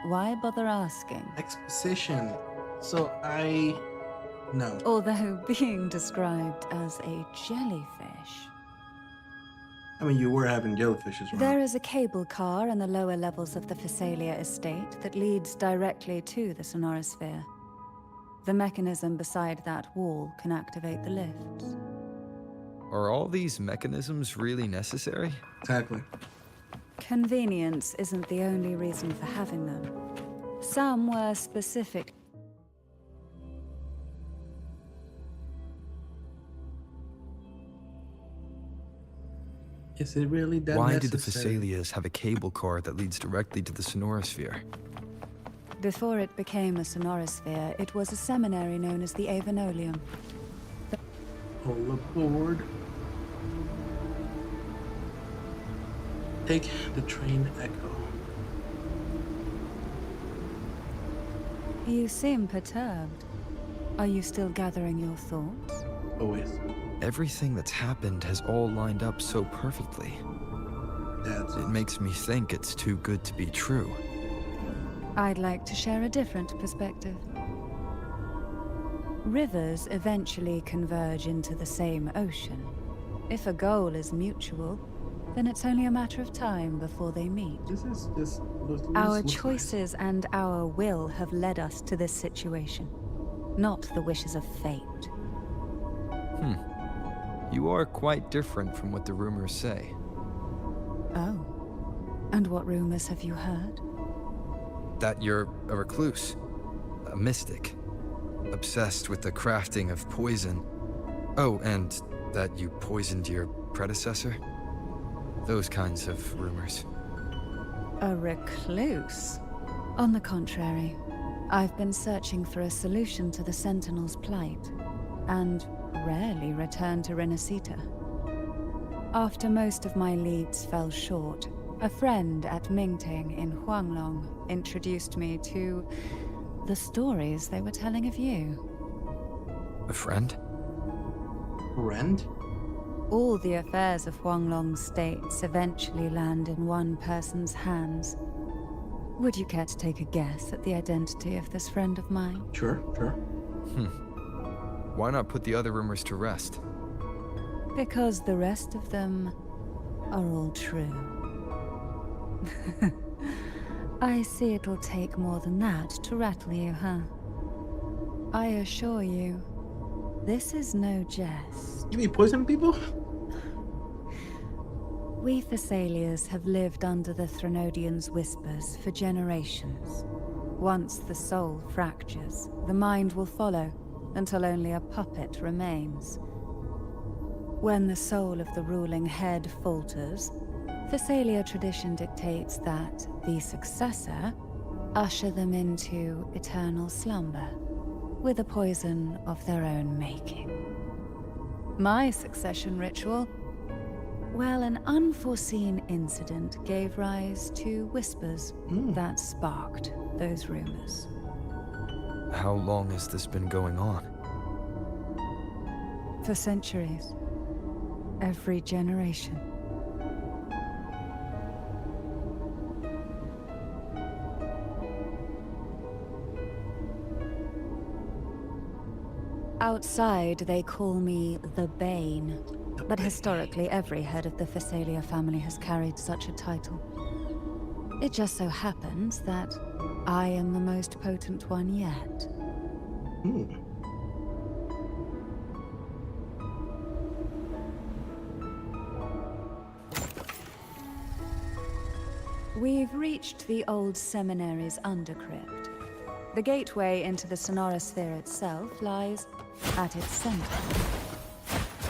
Why bother asking? Exposition. So no. Although being described as a jellyfish. I mean, you were having jellyfishes, right? There is a cable car in the lower levels of the Thessalia estate that leads directly to the sonorosphere. The mechanism beside that wall can activate the lifts. Are all these mechanisms really necessary? Exactly. Convenience isn't the only reason for having them. Some were specific. Is it really that Why did the necessary? Thessalias have a cable car that leads directly to the sonorosphere? Before it became a sonorosphere, it was a seminary known as the Avenolium. All aboard. Take the train Echo. You seem perturbed. Are you still gathering your thoughts? Always. Everything that's happened has all lined up so perfectly. That's It makes me think it's too good to be true. I'd like to share a different perspective. Rivers eventually converge into the same ocean. If a goal is mutual, then it's only a matter of time before they meet. This is just Our choices and our will have led us to this situation, not the wishes of fate. You are quite different from what the rumors say. Oh. And what rumors have you heard? That you're a recluse, a mystic, obsessed with the crafting of poison. Oh, and that you poisoned your predecessor? Those kinds of rumors. A recluse? On the contrary, I've been searching for a solution to the Sentinel's plight, and rarely return to Renacita. After most of my leads fell short, a friend at Mingting in Huanglong introduced me to the stories they were telling of you. A friend? Friend? All the affairs of Huanglong states eventually land in one person's hands. Would you care to take a guess at the identity of this friend of mine? Sure, sure. Why not put the other rumors to rest? Because the rest of them are all true. I see it'll take more than that to rattle you, huh? I assure you, this is no jest. You be poisoning people? We Thessalias have lived under the Threnodians' whispers for generations. Once the soul fractures, the mind will follow, until only a puppet remains. When the soul of the ruling head falters, Thessalia tradition dictates that the successor usher them into eternal slumber, with a poison of their own making. My succession ritual? Well, an unforeseen incident gave rise to whispers that sparked those rumors. How long has this been going on? For centuries. Every generation. Outside, they call me the Bane. But historically, every head of the Thessalia family has carried such a title. It just so happens that I am the most potent one yet. We've reached the old seminary's undercrypt. The gateway into the sonorosphere itself lies at its center.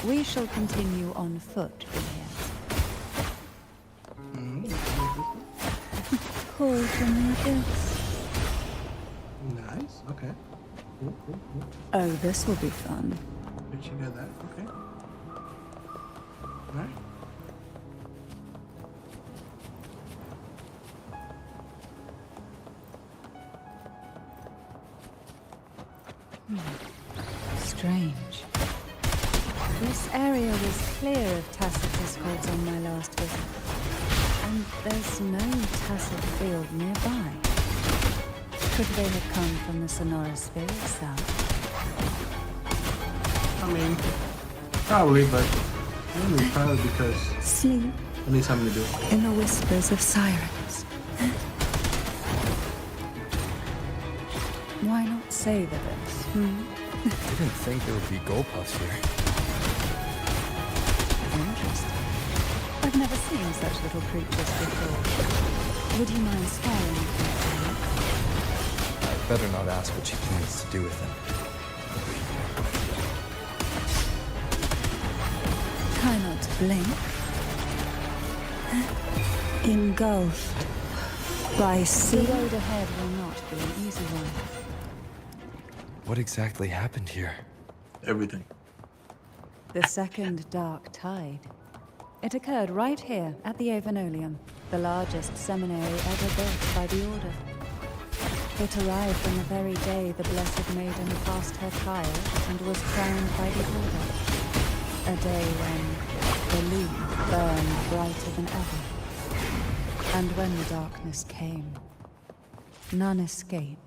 We shall continue on foot from here. Call from the abyss. Nice, okay. Cool. Oh, this will be fun. Did you get that? Okay. Alright. Strange. This area was clear of Tacitus holds on my last visit. And there's no Tacit field nearby. Could they have come from the sonorosphere itself? I mean, probably, but mainly probably because Sleep I need something to do. in the whispers of sirens. Why not savor this? I didn't think there would be goldpuffs here. Interesting. I've never seen such little creatures before. Would you mind sparing me? I better not ask what she plans to do with them. Try not to blink. Engulfed by sea. The road ahead will not be an easy one. What exactly happened here? Everything. The second dark tide. It occurred right here at the Avenolium, the largest seminary ever built by the Order. It arrived on the very day the Blessed Maiden passed her trial and was crowned by the Order. A day when the loop burned brighter than ever. And when the darkness came, none escaped.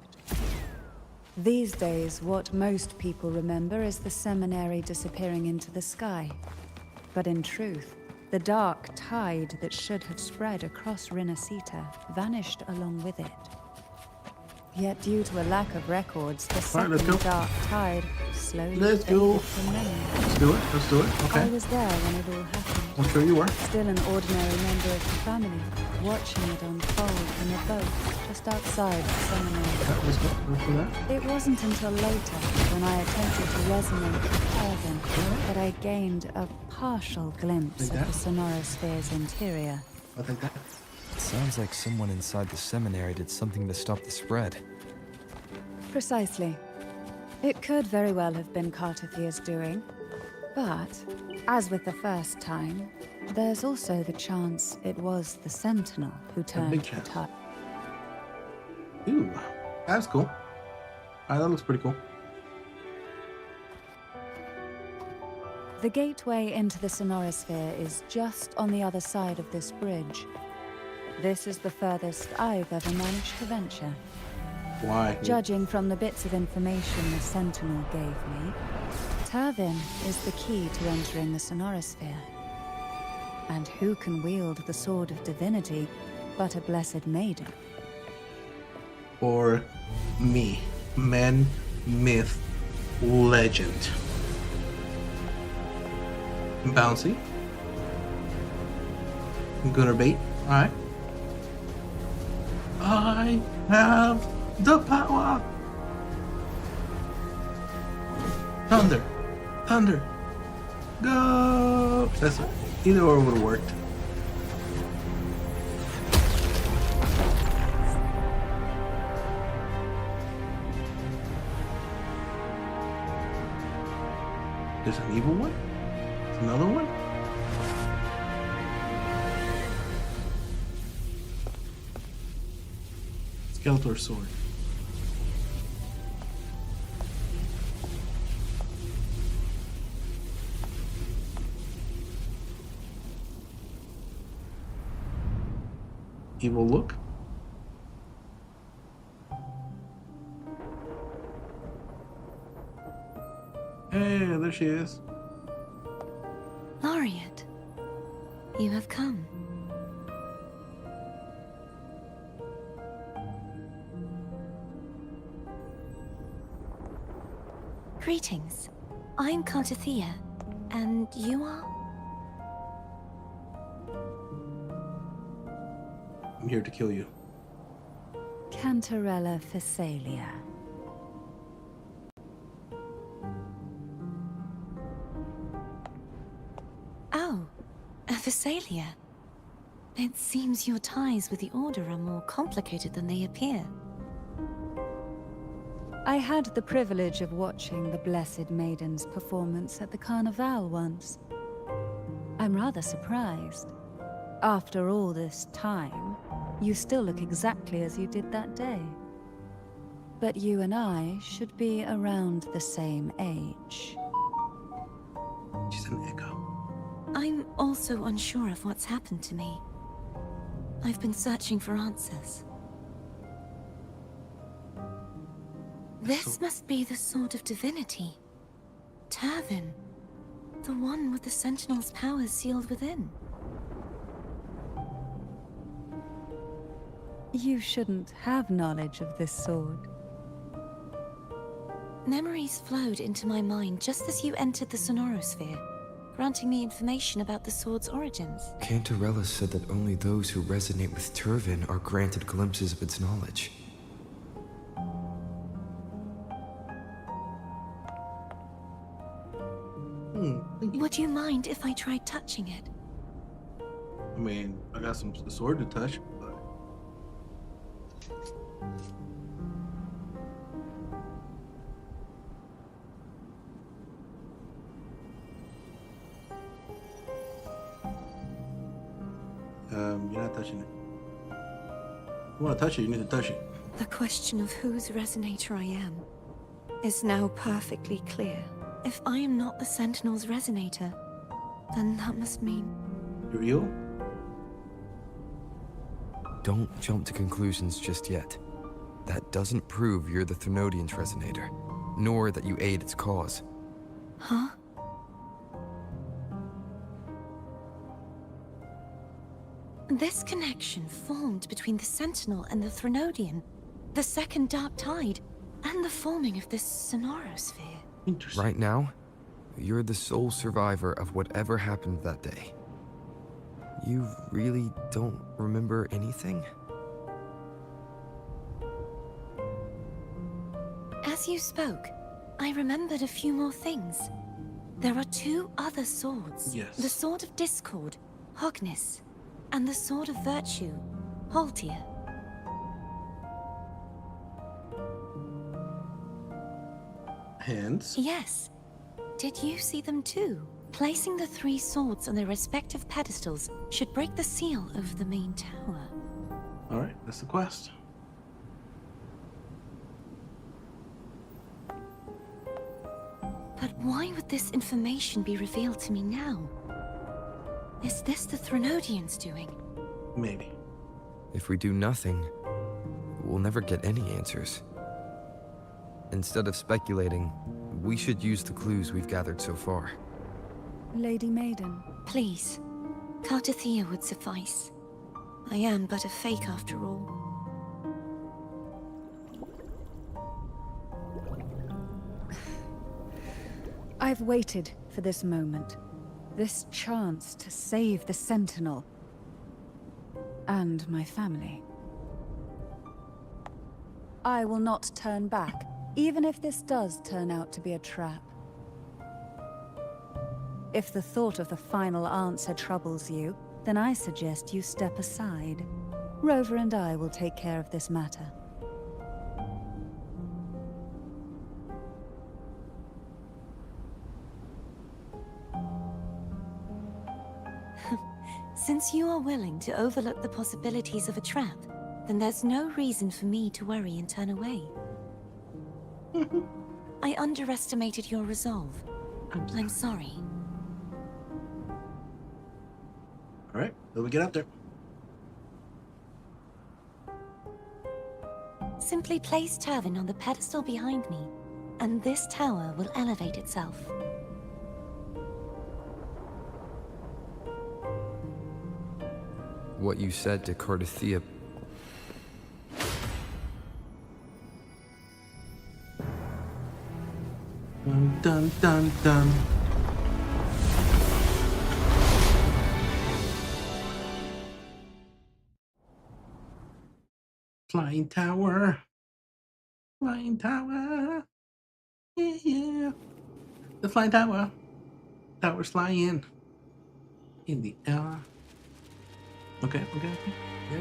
These days, what most people remember is the seminary disappearing into the sky. But in truth, the dark tide that should have spread across Rinascita vanished along with it. Yet due to a lack of records, the second dark tide slowly faded from memory. Let's do it. Let's do it. Okay. I was there when it all happened. I'm sure you were. Still an ordinary member of the family, watching it unfold from a boat just outside the seminary. Let's go for that. It wasn't until later, when I attempted to resonate with Irvin, that I gained a partial glimpse of the sonorosphere's interior. I think that. Sounds like someone inside the seminary did something to stop the spread. Precisely. It could very well have been Cartathia's doing. But, as with the first time, there's also the chance it was the Sentinel who turned the tide. Ooh, that's cool. Alright, that looks pretty cool. The gateway into the sonorosphere is just on the other side of this bridge. This is the furthest I've ever managed to venture. Why? Judging from the bits of information the Sentinel gave me, Turvin is the key to entering the sonorosphere. And who can wield the Sword of Divinity but a Blessed Maiden? Or me. Man, myth, legend. Bouncy. Gunner bait. Alright. I have the power. Thunder. Thunder. Go. That's it. Either or would have worked. There's an evil one? There's another one? Skeletor sword. Evil look. Hey, there she is. Laureate, you have come. Greetings. I'm Cartathia, and you are? I'm here to kill you. Cantarella Phasalia. Oh, a Phasalia. It seems your ties with the Order are more complicated than they appear. I had the privilege of watching the Blessed Maiden's performance at the Carnival once. I'm rather surprised. After all this time, you still look exactly as you did that day. But you and I should be around the same age. She's an echo. I'm also unsure of what's happened to me. I've been searching for answers. This must be the Sword of Divinity. Turvin. The one with the Sentinel's powers sealed within. You shouldn't have knowledge of this sword. Memories flowed into my mind just as you entered the sonorosphere, granting me information about the sword's origins. Cantarella said that only those who resonate with Turvin are granted glimpses of its knowledge. Would you mind if I tried touching it? mean, I got some sword to touch, but you're not touching it. If you want to touch it, you need to touch it. The question of whose resonator I am is now perfectly clear. If I am not the Sentinel's resonator, then that must mean... You're ill? Don't jump to conclusions just yet. That doesn't prove you're the Thermodian's resonator, nor that you aid its cause. Huh? This connection formed between the Sentinel and the Thermodian, the second Dark Tide, and the forming of this sonorosphere. Interesting. Right now, you're the sole survivor of whatever happened that day. You really don't remember anything? As you spoke, I remembered a few more things. There are two other swords. Yes. The Sword of Discord, Hogness, and the Sword of Virtue, Haltia. Hands? Yes. Did you see them too? Placing the three swords on their respective pedestals should break the seal over the main tower. Alright, that's the quest. But why would this information be revealed to me now? Is this the Thermodian's doing? Maybe. If we do nothing, we'll never get any answers. Instead of speculating, we should use the clues we've gathered so far. Lady Maiden. Please, Cartathea would suffice. I am but a fake after all. I've waited for this moment. This chance to save the Sentinel. And my family. I will not turn back, even if this does turn out to be a trap. If the thought of the final answer troubles you, then I suggest you step aside. Rover and I will take care of this matter. Since you are willing to overlook the possibilities of a trap, then there's no reason for me to worry and turn away. I underestimated your resolve. I'm sorry. Alright, let me get up there. Simply place Turvin on the pedestal behind me, and this tower will elevate itself. What you said to Cartathea... Dun dun dun dun. Flying tower. Flying tower. Yeah, yeah. The flying tower. Tower's flying. In the air. Okay. Yeah.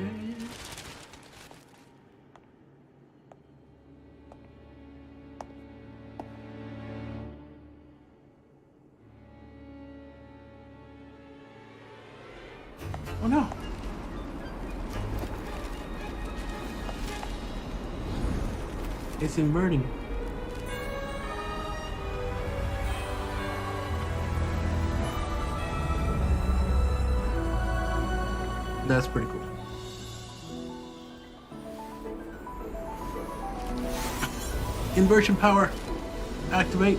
Oh no. It's inverting. That's pretty cool. Inversion power. Activate.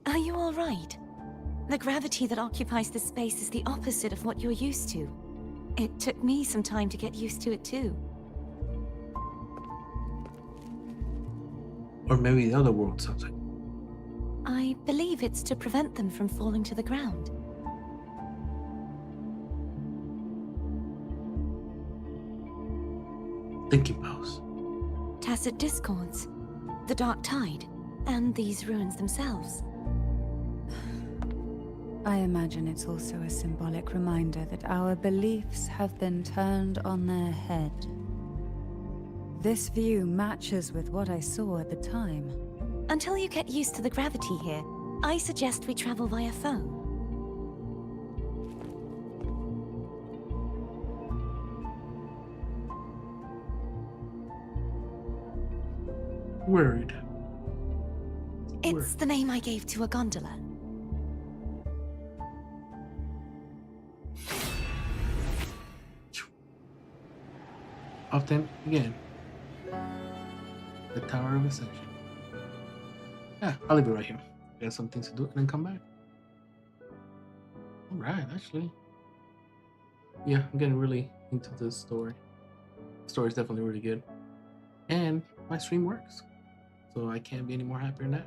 Are you all right? The gravity that occupies this space is the opposite of what you're used to. It took me some time to get used to it too. Or maybe the other world sounds like. I believe it's to prevent them from falling to the ground. Thinking pose. Tacit discords, the Dark Tide, and these ruins themselves. I imagine it's also a symbolic reminder that our beliefs have been turned on their head. This view matches with what I saw at the time. Until you get used to the gravity here, I suggest we travel via phone. Word. It's the name I gave to a gondola. Often again. The Tower of Ascension. Yeah, I'll leave it right here. Got some things to do and then come back. Alright, actually. Yeah, I'm getting really into this story. The story's definitely really good. And my stream works. So I can't be any more happier than that.